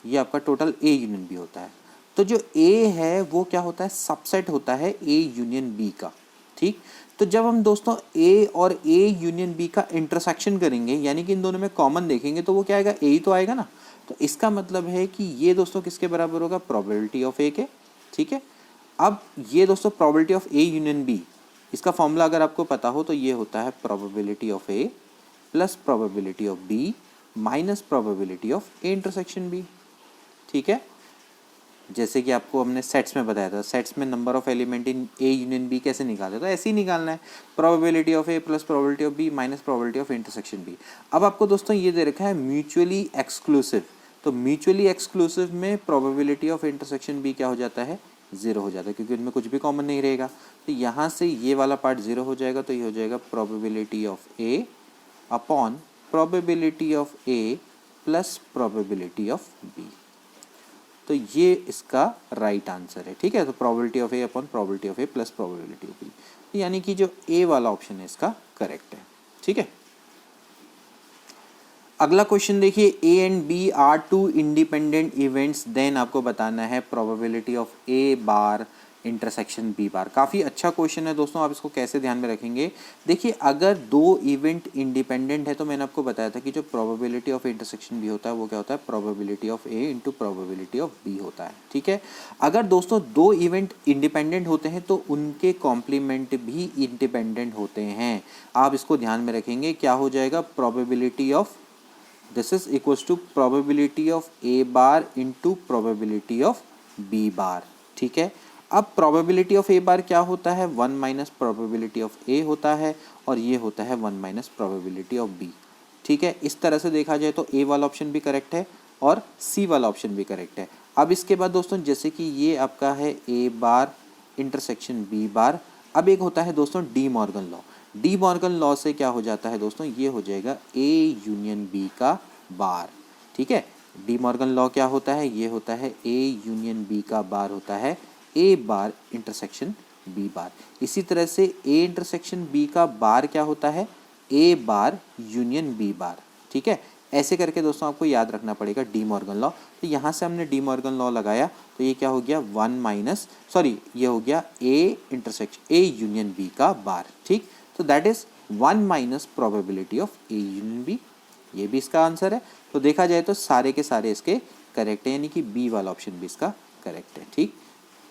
ये आपका टोटल ए यूनियन बी होता है। तो जो ए है वो क्या होता है, सबसेट होता है ए यूनियन बी का, ठीक। तो जब हम दोस्तों ए और ए यूनियन बी का इंटरसेक्शन करेंगे, यानी कि इन दोनों में कॉमन देखेंगे, तो वो क्या आएगा, ए ही तो आएगा ना। तो इसका मतलब है कि ये दोस्तों किसके बराबर होगा, प्रोबेबिलिटी ऑफ ए के, ठीक है। अब ये दोस्तों probability of A union B, इसका फॉर्मूला अगर आपको पता हो तो ये होता है probability of A plus probability of B minus probability of A intersection B, ठीक है। जैसे कि आपको हमने सेट्स में बताया था, सेट्स में number of element in A union B कैसे निकालते, तो ऐसे ही निकालना है, probability of A plus probability of B minus probability of intersection B. अब आपको दोस्तों ये दे रखा है म्यूचुअली एक्सक्लूसिव, तो म्यूचुअली एक्सक्लूसिव में प्रोबेबिलिटी ऑफ इंटरसेक्शन बी क्या हो जाता है, 0 हो जाता है, क्योंकि उनमें कुछ भी कॉमन नहीं रहेगा। तो यहाँ से ये वाला पार्ट 0 हो जाएगा, तो ये हो जाएगा probability of A upon probability of A plus probability of B. तो ये इसका राइट आंसर है, ठीक है। तो probability of A upon probability of A plus probability of B, यानी कि जो ए वाला ऑप्शन है इसका करेक्ट है, ठीक है। अगला क्वेश्चन देखिए, A and B are two independent events, then आपको बताना है probability of A bar intersection B bar. काफ़ी अच्छा क्वेश्चन है दोस्तों, आप इसको कैसे ध्यान में रखेंगे। देखिए अगर दो इवेंट इंडिपेंडेंट है तो मैंने आपको बताया था कि जो प्रोबेबिलिटी ऑफ इंटरसेक्शन बी होता है वो क्या होता है, probability of A into probability of B होता है, ठीक है। अगर दोस्तों दो इवेंट इंडिपेंडेंट होते हैं तो उनके कॉम्प्लीमेंट भी इंडिपेंडेंट होते हैं। आप इसको ध्यान में रखेंगे, क्या हो जाएगा, probability of, this is equals to probability of A bar into probability of B bar, ठीक है। अब प्रोबेबिलिटी ऑफ ए बार क्या होता है, 1 माइनस प्रोबेबिलिटी ऑफ ए होता है, और ये होता है 1 माइनस प्रोबेबिलिटी ऑफ बी, ठीक है। इस तरह से देखा जाए तो ए वाला ऑप्शन भी करेक्ट है और सी वाला ऑप्शन भी करेक्ट है। अब इसके बाद दोस्तों जैसे कि ये आपका है ए बार इंटरसेक्शन बी बार, अब एक होता है दोस्तों De Morgan law. De Morgan law से क्या हो जाता है दोस्तों, ये हो जाएगा ए यूनियन बी का बार, ठीक है। डी मॉर्गन लॉ क्या होता है, ये होता है ए यूनियन बी का बार होता है ए बार इंटरसेक्शन बी बार। इसी तरह से ए इंटरसेक्शन बी का बार क्या होता है, ए बार यूनियन बी बार, ठीक है। ऐसे करके दोस्तों आपको याद रखना पड़ेगा डी मॉर्गन लॉ। तो यहाँ से हमने डी मॉर्गन लॉ लगाया तो ये क्या हो गया, 1 माइनस, सॉरी ये हो गया A intersection A union B का बार, ठीक। तो that is 1 minus probability of A union B, ये भी इसका आंसर है। तो देखा जाए तो सारे के सारे इसके करेक्ट है, यानी कि बी वाला ऑप्शन भी इसका करेक्ट है, ठीक।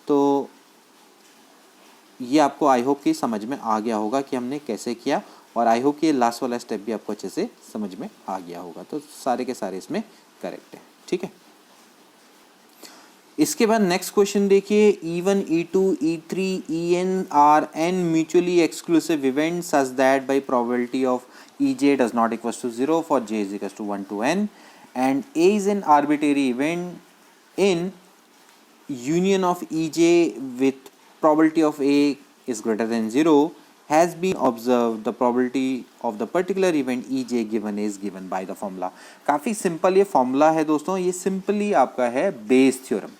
तो ये आपको आई होप कि समझ में आ गया होगा कि हमने कैसे किया, और आई होप कि ये लास्ट वाला स्टेप भी आपको अच्छे से समझ में आ गया होगा। तो सारे के सारे इसमें करेक्ट है, ठीक है। इसके बाद नेक्स्ट क्वेश्चन देखिए, E1, E2, E3, En are n mutually exclusive events such that by probability of Ej does not equals to 0 for j is equals to 1 to n and A is an arbitrary event in union of EJ with probability of A is greater than 0 has been observed, the probability of the particular event EJ given is given by the formula। काफ़ी simple ये formula है दोस्तों, ये simply आपका है Bayes theorem,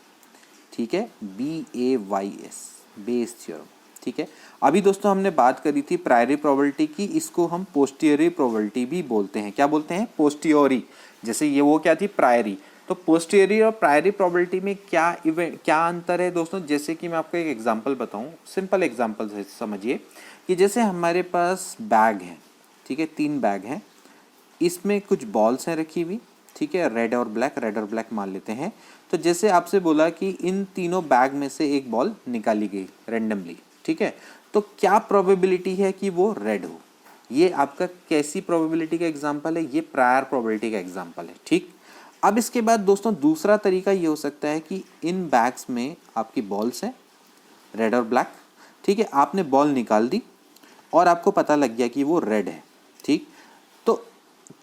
ठीक है, BAYS Bayes theorem, ठीक है। अभी दोस्तों हमने बात करी थी प्रायरी प्रोबेबिलिटी की, इसको हम पोस्टीरियरी प्रोबेबिलिटी भी बोलते हैं। क्या बोलते हैं? पोस्टीरियरी। जैसे ये वो क्या थी? प्रायरी। तो पोस्टीरियरी और प्रायरी प्रोबेबिलिटी में क्या अंतर है दोस्तों? जैसे कि मैं आपको एक एग्जांपल बताऊं, सिंपल एग्जांपल से समझिए कि जैसे हमारे पास बैग है, ठीक है, 3 बैग हैं, इसमें कुछ बॉल्स हैं रखी हुई, ठीक है, रेड और ब्लैक मान लेते हैं। तो जैसे आपसे बोला कि इन तीनों बैग में से एक बॉल निकाली गई रेंडमली, ठीक है, तो क्या प्रोबेबिलिटी है कि वो रेड हो? ये आपका कैसी प्रोबेबिलिटी का एग्जांपल है? ये प्रायर प्रोबेबिलिटी का एग्जांपल है, ठीक। अब इसके बाद दोस्तों दूसरा तरीका ये हो सकता है कि इन बैग्स में आपकी बॉल्स हैं रेड और ब्लैक, ठीक है, आपने बॉल निकाल दी और आपको पता लग गया कि वो रेड है, ठीक। तो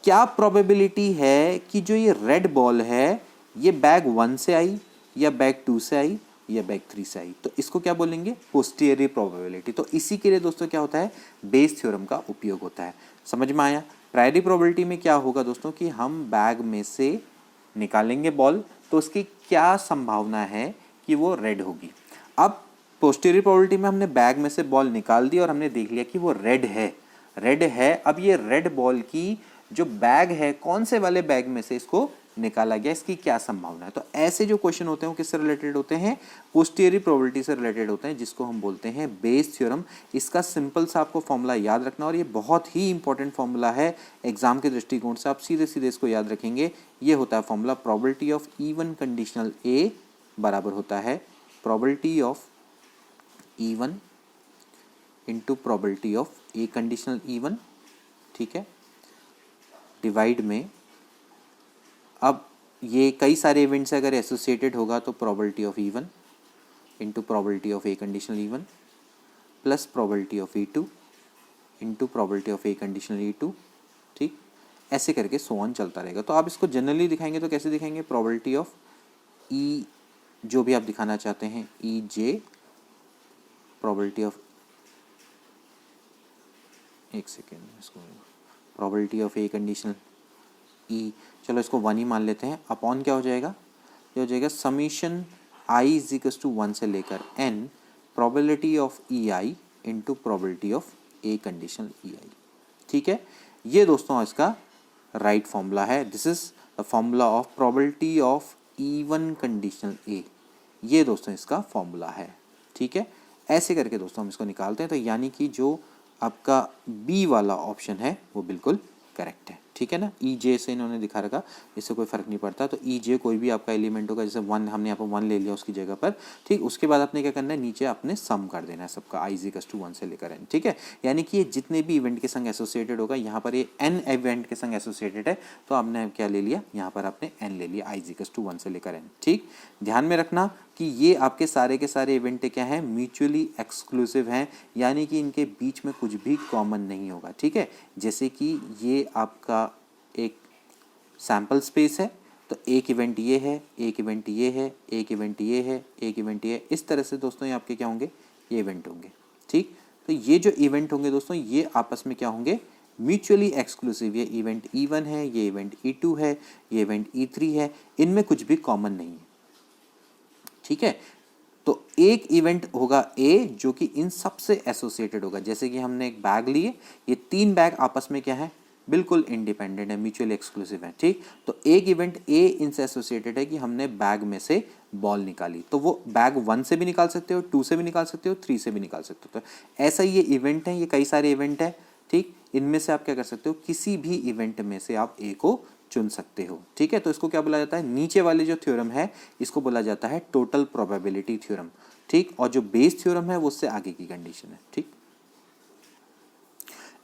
क्या प्रोबेबिलिटी है कि जो ये रेड बॉल है ये बैग 1 से आई या बैग 2 से आई या बैग 3 से आई? तो इसको क्या बोलेंगे? पोस्टीरियरी प्रोबेबिलिटी। तो इसी के लिए दोस्तों क्या होता है? बेस थ्योरम का उपयोग होता है। समझ में आया? प्रायरी प्रोबेबिलिटी में क्या होगा दोस्तों कि हम बैग में से निकालेंगे बॉल, तो उसकी क्या संभावना है कि वो रेड होगी। अब पोस्टीरियर प्रोबेबिलिटी में हमने बैग में से बॉल निकाल दी और हमने देख लिया कि वो रेड है। अब ये रेड बॉल की जो बैग है, कौन से वाले बैग में से इसको निकाला गया, इसकी क्या संभावना है। तो ऐसे जो क्वेश्चन होते हैं वो किससे रिलेटेड होते हैं? पोस्टीरियर प्रोबेबिलिटी से रिलेटेड होते हैं, जिसको हम बोलते हैं बेस थ्योरम। इसका सिंपल सा आपको फॉर्मूला याद रखना, और ये बहुत ही इंपॉर्टेंट फॉर्मूला है एग्जाम के दृष्टिकोण से। आप सीधे सीधे इसको याद रखेंगे। ये होता है formula, probability of E one conditional A बराबर होता है probability of E1 into probability of A conditional E1, ठीक है, डिवाइड में, अब ये कई सारे इवेंट से अगर एसोसिएटेड होगा तो probability of E1 into probability of A conditional E1 plus probability of E2 into probability of A conditional E2, ठीक, ऐसे करके सो ऑन चलता रहेगा। तो आप इसको जनरली दिखाएंगे तो कैसे दिखाएंगे? प्रोबेबिलिटी ऑफ ई, जो भी आप दिखाना चाहते हैं, EJ, प्रोबेबिलिटी ऑफ, एक सेकेंड, इसको प्रोबेबिलिटी ऑफ ए कंडीशनल ई, चलो इसको 1 ही मान लेते हैं, अपॉन क्या हो जाएगा? ये हो जाएगा समीशन I इज टू 1 से लेकर n probability of EI into probability of A conditional EI, ठीक है। ये दोस्तों इसका राइट फॉर्मूला है। This is the formula of probability of E1 conditional A, ये दोस्तों इसका फॉर्मूला है, ठीक है। ऐसे करके दोस्तों हम इसको निकालते हैं। तो यानी कि जो आपका बी वाला ऑप्शन है वो बिल्कुल करेक्ट है, ठीक है ना। EJ से इन्होंने दिखा रखा, इससे कोई फर्क नहीं पड़ता। तो EJ कोई भी आपका एलिमेंट होगा, जैसे 1 हमने यहाँ पर 1 ले लिया उसकी जगह पर, ठीक। उसके बाद आपने क्या करना है? नीचे आपने सम कर देना है सबका, I इज टू 1 से लेकर n, ठीक है। यानी कि ये जितने भी इवेंट के संग एसोसिएटेड होगा, यहाँ पर ये n इवेंट के संग एसोसिएटेड है, तो आपने क्या ले लिया? यहाँ पर आपने n ले लिया, I इज टू 1 से लेकर n, ठीक। ध्यान में रखना कि ये आपके सारे के सारे इवेंट क्या हैं? म्यूचुअली एक्सक्लूसिव हैं, यानी कि इनके बीच में कुछ भी कॉमन नहीं होगा, ठीक है। जैसे कि ये आपका एक सैम्पल स्पेस है, तो एक इवेंट ये है, एक इवेंट ये है, एक इवेंट ये है, एक इवेंट ये है, इस तरह से दोस्तों ये आपके क्या होंगे? ये इवेंट होंगे, ठीक। तो ये जो इवेंट होंगे दोस्तों, ये आपस में क्या होंगे? Mutually exclusive. ये इवेंट E1 है, ये इवेंट E2 है, ये इवेंट E3 है, इनमें कुछ भी कॉमन नहीं है, ठीक है। तो एक इवेंट होगा A जो कि इन सबसे एसोसिएटेड होगा। जैसे कि हमने एक बैग लिए, ये 3 बैग आपस में क्या है? बिल्कुल इंडिपेंडेंट है, म्यूचुअली एक्सक्लूसिव है, ठीक। तो एक इवेंट A इनसे एसोसिएटेड है कि हमने बैग में से बॉल निकाली, तो वो बैग 1 से भी निकाल सकते हो, 2 से भी निकाल सकते हो, 3 से भी निकाल सकते हो। तो ऐसा ये इवेंट है, ये कई सारे इवेंट है, ठीक। इनमें से आप क्या कर सकते हो? किसी भी इवेंट में से आप A को चुन सकते हो, ठीक है। तो इसको क्या बोला जाता है? नीचे वाले जो थ्योरम है इसको बोला जाता है टोटल प्रोबेबिलिटी थ्योरम, ठीक। और जो बेस थ्योरम है वो उससे आगे की कंडीशन है, ठीक।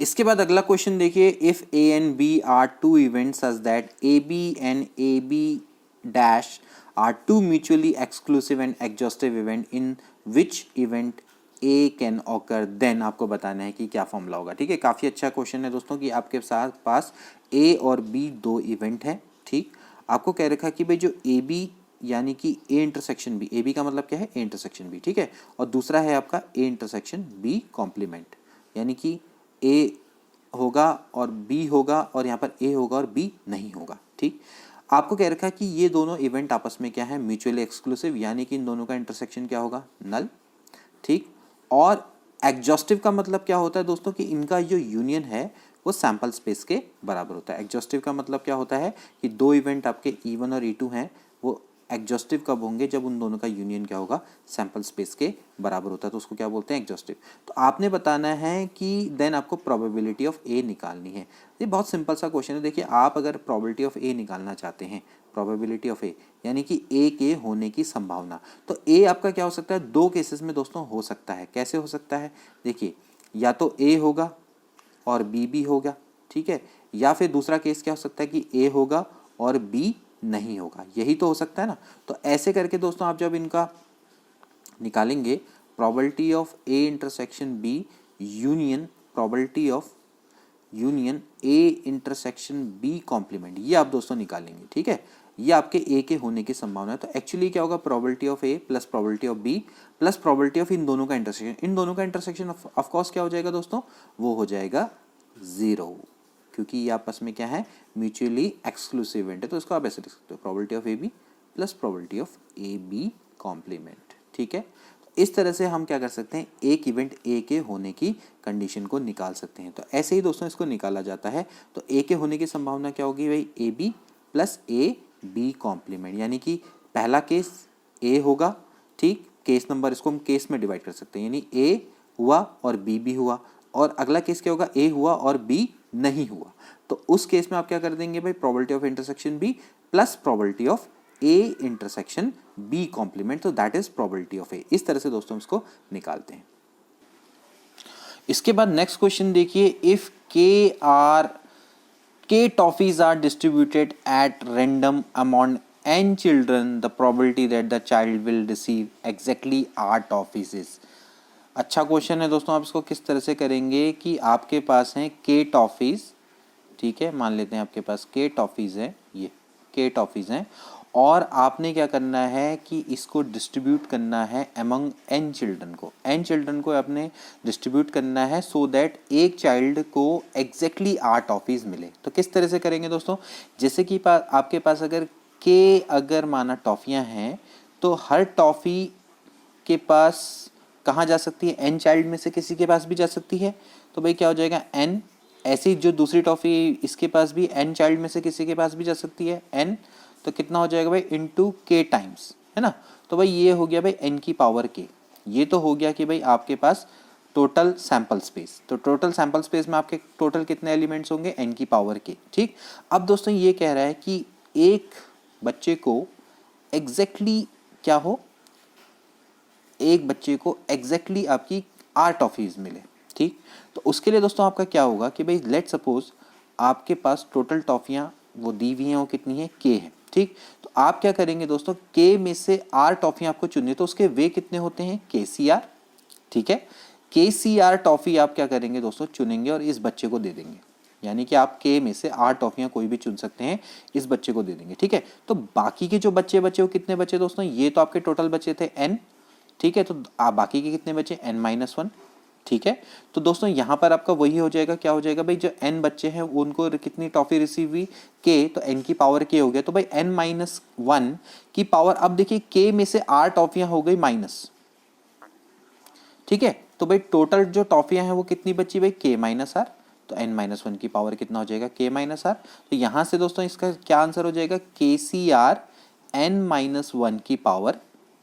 इसके बाद अगला क्वेश्चन देखिए, if A and B are two events such that AB and AB dash are two mutually exclusive and exhaustive event, in which event A can occur, then आपको बताना है कि क्या फॉर्मूला होगा, ठीक है। काफ़ी अच्छा क्वेश्चन है दोस्तों कि आपके साथ पास A और B 2 इवेंट हैं, ठीक। आपको कह रखा है कि भाई जो ए बी यानी कि A intersection B, A B का मतलब क्या है, ए इंटरसेक्शन बी, ठीक है, और दूसरा है आपका ए इंटरसेक्शन बी कॉम्प्लीमेंट, यानी कि ए होगा और बी होगा और यहाँ पर ए होगा और बी नहीं होगा, ठीक। आपको कह रखा है कि ये दोनों इवेंट आपस में क्या है, म्यूचुअली एक्सक्लूसिव, यानी कि इन दोनों का इंटरसेक्शन क्या होगा, नल, ठीक। और एग्जॉस्टिव का मतलब क्या होता है दोस्तों, कि इनका जो यूनियन है वो सैंपल स्पेस के बराबर होता है। एग्जॉस्टिव का मतलब क्या होता है कि दो इवेंट आपके E1 और E2 हैं, वो एग्जॉस्टिव कब होंगे, जब उन दोनों का यूनियन क्या होगा, सैंपल स्पेस के बराबर होता है, तो उसको क्या बोलते हैं, एग्जॉस्टिव। तो आपने बताना है कि देन आपको प्रोबेबिलिटी ऑफ ए निकालनी है। ये बहुत सिंपल सा क्वेश्चन है। देखिए, आप अगर प्रोबेबिलिटी ऑफ ए निकालना चाहते हैं, प्रोबेबिलिटी ऑफ ए यानी कि ए के होने की संभावना, तो ए आपका क्या हो सकता है, दो केसेस में दोस्तों हो सकता है। कैसे हो सकता है, देखिए, या तो ए होगा और बी भी होगा, ठीक है, या फिर दूसरा केस क्या हो सकता है कि ए होगा और बी नहीं होगा, यही तो हो सकता है ना। तो ऐसे करके दोस्तों आप जब इनका निकालेंगे, probability of A intersection B union probability of union A intersection B complement, ये आप दोस्तों निकालेंगे, ठीक है। ये आपके ए के होने की संभावना है। तो एक्चुअली क्या होगा, probability of A plus probability of B plus probability of इन दोनों का इंटरसेक्शन, इन दोनों का इंटरसेक्शन ऑफ कोर्स क्या हो जाएगा दोस्तों, वो हो जाएगा 0, क्योंकि ये आपस में क्या है, म्यूचुअली एक्सक्लूसिव इवेंट है। तो इसको आप ऐसे लिख सकते हो, probability of A B plus probability of A B complement, ठीक है। इस तरह से हम क्या कर सकते हैं, एक इवेंट ए के होने की कंडीशन को निकाल सकते हैं। तो ऐसे ही दोस्तों इसको निकाला जाता है। तो ए के होने की संभावना क्या होगी भाई, A B plus A B complement, यानी कि पहला केस ए होगा, ठीक, केस नंबर, इसको हम केस में डिवाइड कर सकते हैं, यानी ए हुआ और बी भी हुआ, और अगला केस क्या होगा, ए हुआ और बी नहीं हुआ। तो उस केस में आप क्या कर देंगे भाई, probability of intersection B plus probability of A intersection B complement, तो that is probability of A. इस तरह से दोस्तों इसको निकालते हैं। इसके बाद नेक्स्ट क्वेश्चन देखिए, if K toffees are distributed at random among n children, the probability that the child will receive exactly r toffees is। अच्छा क्वेश्चन है दोस्तों। आप इसको किस तरह से करेंगे कि आपके पास हैं के टॉफीज़, ठीक है, मान लेते हैं आपके पास के टॉफीज़ हैं, ये के टॉफीज़ हैं, और आपने क्या करना है कि इसको डिस्ट्रीब्यूट करना है अमंग n चिल्ड्रन को, n चिल्ड्रन को आपने डिस्ट्रीब्यूट करना है सो दैट एक चाइल्ड को एग्जैक्टली r टॉफीज़ मिले। तो किस तरह से करेंगे दोस्तों, जैसे कि आपके पास अगर माना टॉफ़ियाँ हैं, तो हर टॉफ़ी के पास कहाँ जा सकती है, n चाइल्ड में से किसी के पास भी जा सकती है। तो भाई क्या हो जाएगा n, ऐसे ही जो दूसरी टॉफ़ी इसके पास भी n चाइल्ड में से किसी के पास भी जा सकती है n, तो कितना हो जाएगा भाई इनटू k टाइम्स, है ना। तो भाई ये हो गया भाई n की पावर k। ये तो हो गया कि भाई आपके पास टोटल सैंपल स्पेस, तो टोटल सैंपल स्पेस में आपके टोटल कितने एलिमेंट्स होंगे, n की पावर k, ठीक। अब दोस्तों ये कह रहा है कि एक बच्चे को एग्जैक्टली क्या हो, एक बच्चे को एग्जैक्टली आपकी r टॉफीज मिले, ठीक। तो उसके लिए दोस्तों आपका क्या होगा कि भाई लेट सपोज आपके पास टोटल टॉफियाँ वो दी हुई हैं, वो कितनी है, k है, ठीक। तो आप क्या करेंगे दोस्तों, k में से r टॉफियाँ आपको चुननी, तो उसके वे कितने होते हैं, KCR, ठीक है। KCR टॉफी आप क्या करेंगे दोस्तों, चुनेंगे और इस बच्चे को दे देंगे, यानी कि आप के में से 8 टॉफियाँ कोई भी चुन सकते हैं, इस बच्चे को दे देंगे, ठीक है। तो बाकी के जो बच्चे वो कितने बचे दोस्तों, ये तो आपके टोटल बचे थे n, ठीक है। तो आप बाकी के कितने बचे, n-1, ठीक है। तो दोस्तों यहाँ पर आपका वही हो जाएगा, क्या हो जाएगा भाई, जो n बच्चे हैं उनको कितनी टॉफी रिसीव हुई, k, तो n की पावर k हो गया। तो भाई n-1 की पावर, अब देखिए k में से 8 टॉफियाँ हो गई माइनस, ठीक है। तो भाई टोटल जो टॉफियाँ हैं वो कितनी बची भाई, k-r, तो n-1 की पावर कितना हो जाएगा, k-r। तो यहाँ से दोस्तों इसका क्या आंसर हो जाएगा, KCR n-1 की power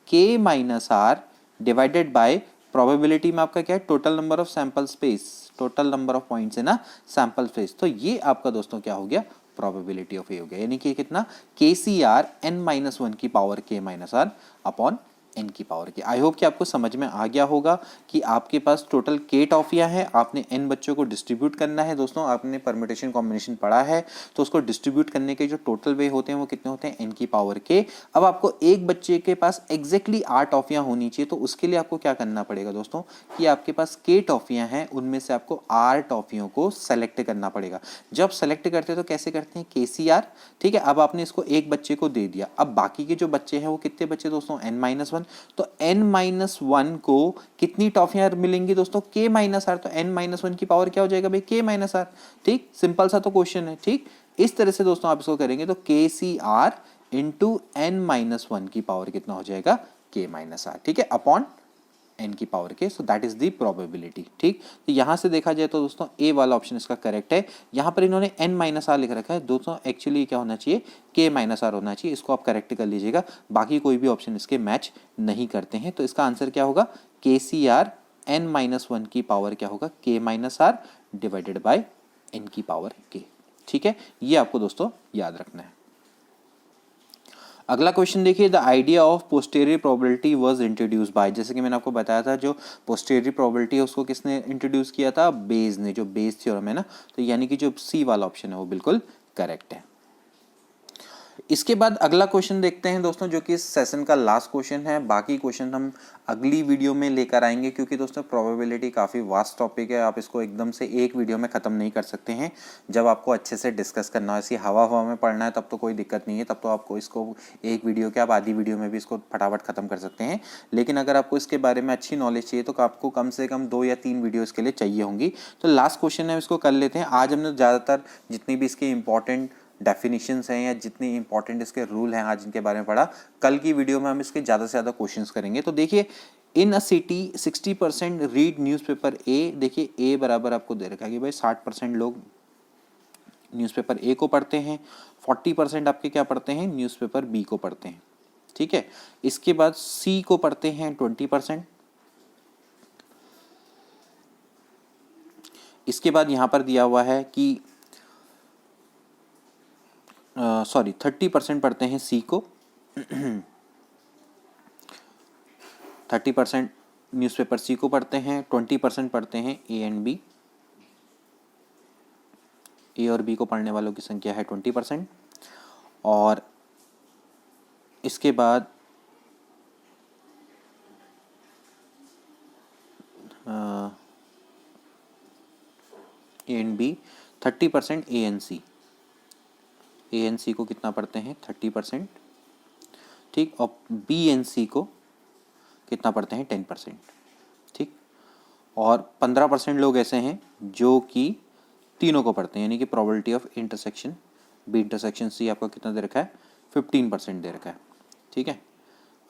k-r divided by probability में आपका क्या है, total number of sample space, total number of points है ना सैंपल स्पेस। तो ये आपका दोस्तों क्या हो गया, प्रोबेबिलिटी ऑफ ए हो गया, यानी कि कितना, KCR n-1 की पावर k-r अपॉन n की पावर के। आई होप कि आपको समझ में आ गया होगा कि आपके पास टोटल k टॉफियाँ हैं, आपने n बच्चों को डिस्ट्रीब्यूट करना है। दोस्तों आपने परम्यूटेशन कॉम्बिनेशन पढ़ा है, तो उसको डिस्ट्रीब्यूट करने के जो टोटल वे होते हैं वो कितने होते हैं, n की पावर k। अब आपको एक बच्चे के पास एग्जैक्टली 8 टॉफियाँ होनी चाहिए, तो उसके लिए आपको क्या करना पड़ेगा दोस्तों कि आपके पास k टॉफियाँ हैं, उनमें से आपको r टॉफियों को सेलेक्ट करना पड़ेगा। जब सेलेक्ट करते हैं तो कैसे करते हैं, KCR। ठीक है, अब आपने इसको एक बच्चे को दे दिया, अब बाकी के जो बच्चे हैं वो कितने बच्चे दोस्तों, n-1। तो n-1 को कितनी टॉफियां मिलेंगी दोस्तों, k-r। तो n-1 की पावर क्या हो जाएगा भाई, k-r। ठीक, सिंपल सा तो क्वेश्चन है। ठीक, इस तरह से दोस्तों आप इसको करेंगे तो KCR इंटू n-1 की पावर कितना हो जाएगा, k-r। ठीक है, अपॉन n की पावर के। So that is the probability. ठीक, तो यहां से देखा जाए तो दोस्तों ए वाला ऑप्शन इसका करेक्ट है। यहां पर इन्होंने n-r लिख रखा है दोस्तों, एक्चुअली क्या होना चाहिए, k-r होना चाहिए। इसको आप करेक्ट कर लीजिएगा, बाकी कोई भी ऑप्शन इसके मैच नहीं करते हैं। तो इसका आंसर क्या होगा, KCR n-1 की पावर क्या होगा, k-r डिवाइडेड बाय n की पावर k। ठीक है, ये आपको दोस्तों याद रखना है। अगला क्वेश्चन देखिए, the idea of posterior probability was introduce by. जैसे कि मैंने आपको बताया था, जो पोस्टेरियर प्रोबेबिलिटी है उसको किसने इंट्रोड्यूस किया था, बेज ने, जो बेज थ्योरम है ना। तो यानी कि जो सी वाला ऑप्शन है वो बिल्कुल करेक्ट है। इसके बाद अगला क्वेश्चन देखते हैं दोस्तों, जो कि इस सेशन का लास्ट क्वेश्चन है। बाकी क्वेश्चन हम अगली वीडियो में लेकर आएंगे, क्योंकि दोस्तों प्रोबेबिलिटी काफ़ी वास्ट टॉपिक है, आप इसको एकदम से एक वीडियो में ख़त्म नहीं कर सकते हैं। जब आपको अच्छे से डिस्कस करना है, ऐसी हवा में पढ़ना है, तब तो कोई दिक्कत नहीं है, तब तो आपको इसको एक वीडियो के आप आधी वीडियो में भी इसको फटाफट ख़त्म कर सकते हैं। लेकिन अगर आपको इसके बारे में अच्छी नॉलेज चाहिए तो आपको कम से कम 2 या 3 वीडियो इसके लिए चाहिए होंगी। तो लास्ट क्वेश्चन है, इसको कर लेते हैं। आज हमने ज़्यादातर जितनी भी इसके इंपॉर्टेंट डेफिनेशंस हैं या जितने इंपॉर्टेंट इसके रूल हैं आज इनके बारे में पढ़ा। कल की वीडियो में हम इसके ज़्यादा से ज़्यादा क्वेश्चंस करेंगे। तो देखिए, इन अ सिटी 60% रीड न्यूज़पेपर ए। देखिए ए बराबर आपको दे रखा है कि भाई 60% लोग न्यूज़पेपर ए को पढ़ते हैं, 40% आपके क्या पढ़ते हैं, न्यूज़पेपर बी को पढ़ते हैं। ठीक है, इसके बाद सी को पढ़ते हैं 20%। इसके बाद यहाँ पर दिया हुआ है कि 30% पढ़ते हैं सी को, 30% न्यूज़पेपर सी को पढ़ते हैं, 20% पढ़ते हैं ए एंड बी। ए और बी को पढ़ने वालों की संख्या है 20%। और इसके बाद A and B 30% A and C. A and C को कितना पढ़ते हैं, 30%। ठीक, और बी एन सी को कितना पढ़ते हैं, 10%। ठीक, और 15% लोग ऐसे हैं जो कि तीनों को पढ़ते हैं, यानी कि probability of intersection B intersection C आपको कितना दे रखा है, 15% दे रखा है। ठीक है,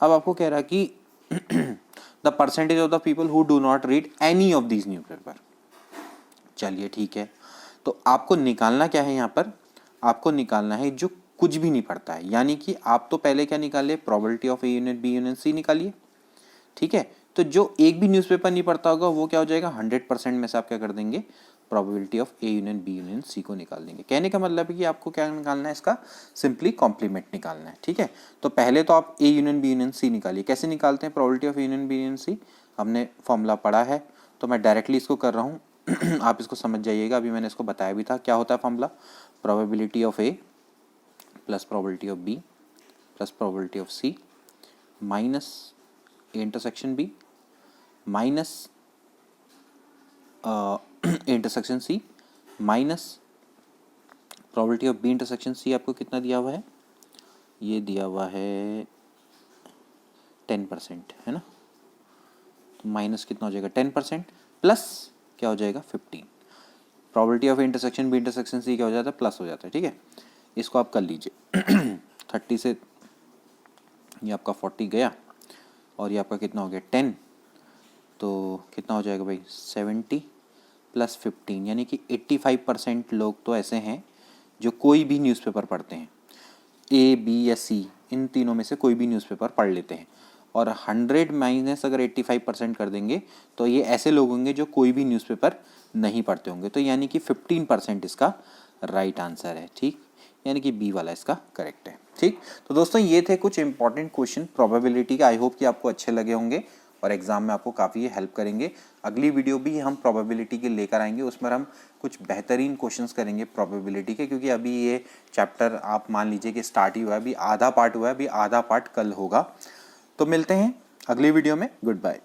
अब आपको कह रहा है कि the percentage of the people who do not read any of these newspaper. चलिए ठीक है, तो आपको निकालना क्या है, यहाँ पर आपको निकालना है जो कुछ भी नहीं पढ़ता है। यानी कि आप तो पहले क्या निकालिए, probability of A union B union C निकालिए। ठीक है, तो जो एक भी न्यूज़पेपर नहीं पढ़ता होगा वो क्या हो जाएगा, 100% में से आप क्या कर देंगे, probability of A union B union C को निकाल देंगे। कहने का मतलब है कि आपको क्या निकालना है, इसका सिंपली कॉम्प्लीमेंट निकालना है। ठीक है, तो पहले तो आप A union B union C निकालिए। कैसे निकालते हैं probability of A union B union C, हमने फॉर्मूला पढ़ा है, तो मैं डायरेक्टली इसको कर रहा हूँ। आप इसको समझ जाइएगा, अभी मैंने इसको बताया भी था। क्या होता है formula, probability of A plus probability of B plus probability of C minus A intersection B minus A intersection C minus probability of B intersection C. आपको कितना दिया हुआ है, ये दिया हुआ है 10%, है ना। तो माइनस कितना हो जाएगा, 10% प्लस क्या हो जाएगा, 15। Probability of intersection B intersection C क्या हो जाता है, प्लस हो जाता है। ठीक है, इसको आप कर लीजिए। 30 से ये आपका 40 गया, और ये आपका कितना हो गया, 10। तो कितना हो जाएगा भाई, 70 प्लस 15, यानी कि 85% लोग तो ऐसे हैं जो कोई भी न्यूज़पेपर पढ़ते हैं। ए बी या सी, इन तीनों में से कोई भी न्यूज़पेपर पढ़ लेते हैं। और 100 माइनस अगर 85% कर देंगे तो ये ऐसे लोग होंगे जो कोई भी न्यूज़पेपर नहीं पढ़ते होंगे। तो यानी कि 15% इसका राइट आंसर है। ठीक, यानी कि बी वाला इसका करेक्ट है। ठीक, तो दोस्तों ये थे कुछ इंपॉर्टेंट क्वेश्चन प्रोबेबिलिटी के। आई होप कि आपको अच्छे लगे होंगे और एग्जाम में आपको काफ़ी हेल्प करेंगे। अगली वीडियो भी हम प्रोबेबिलिटी के लेकर आएंगे, उसमें हम कुछ बेहतरीन क्वेश्चंस करेंगे प्रोबेबिलिटी के, क्योंकि अभी ये चैप्टर आप मान लीजिए कि स्टार्ट ही हुआ है, अभी आधा पार्ट हुआ है, अभी आधा पार्ट कल होगा। तो मिलते हैं अगली वीडियो में। Good bye.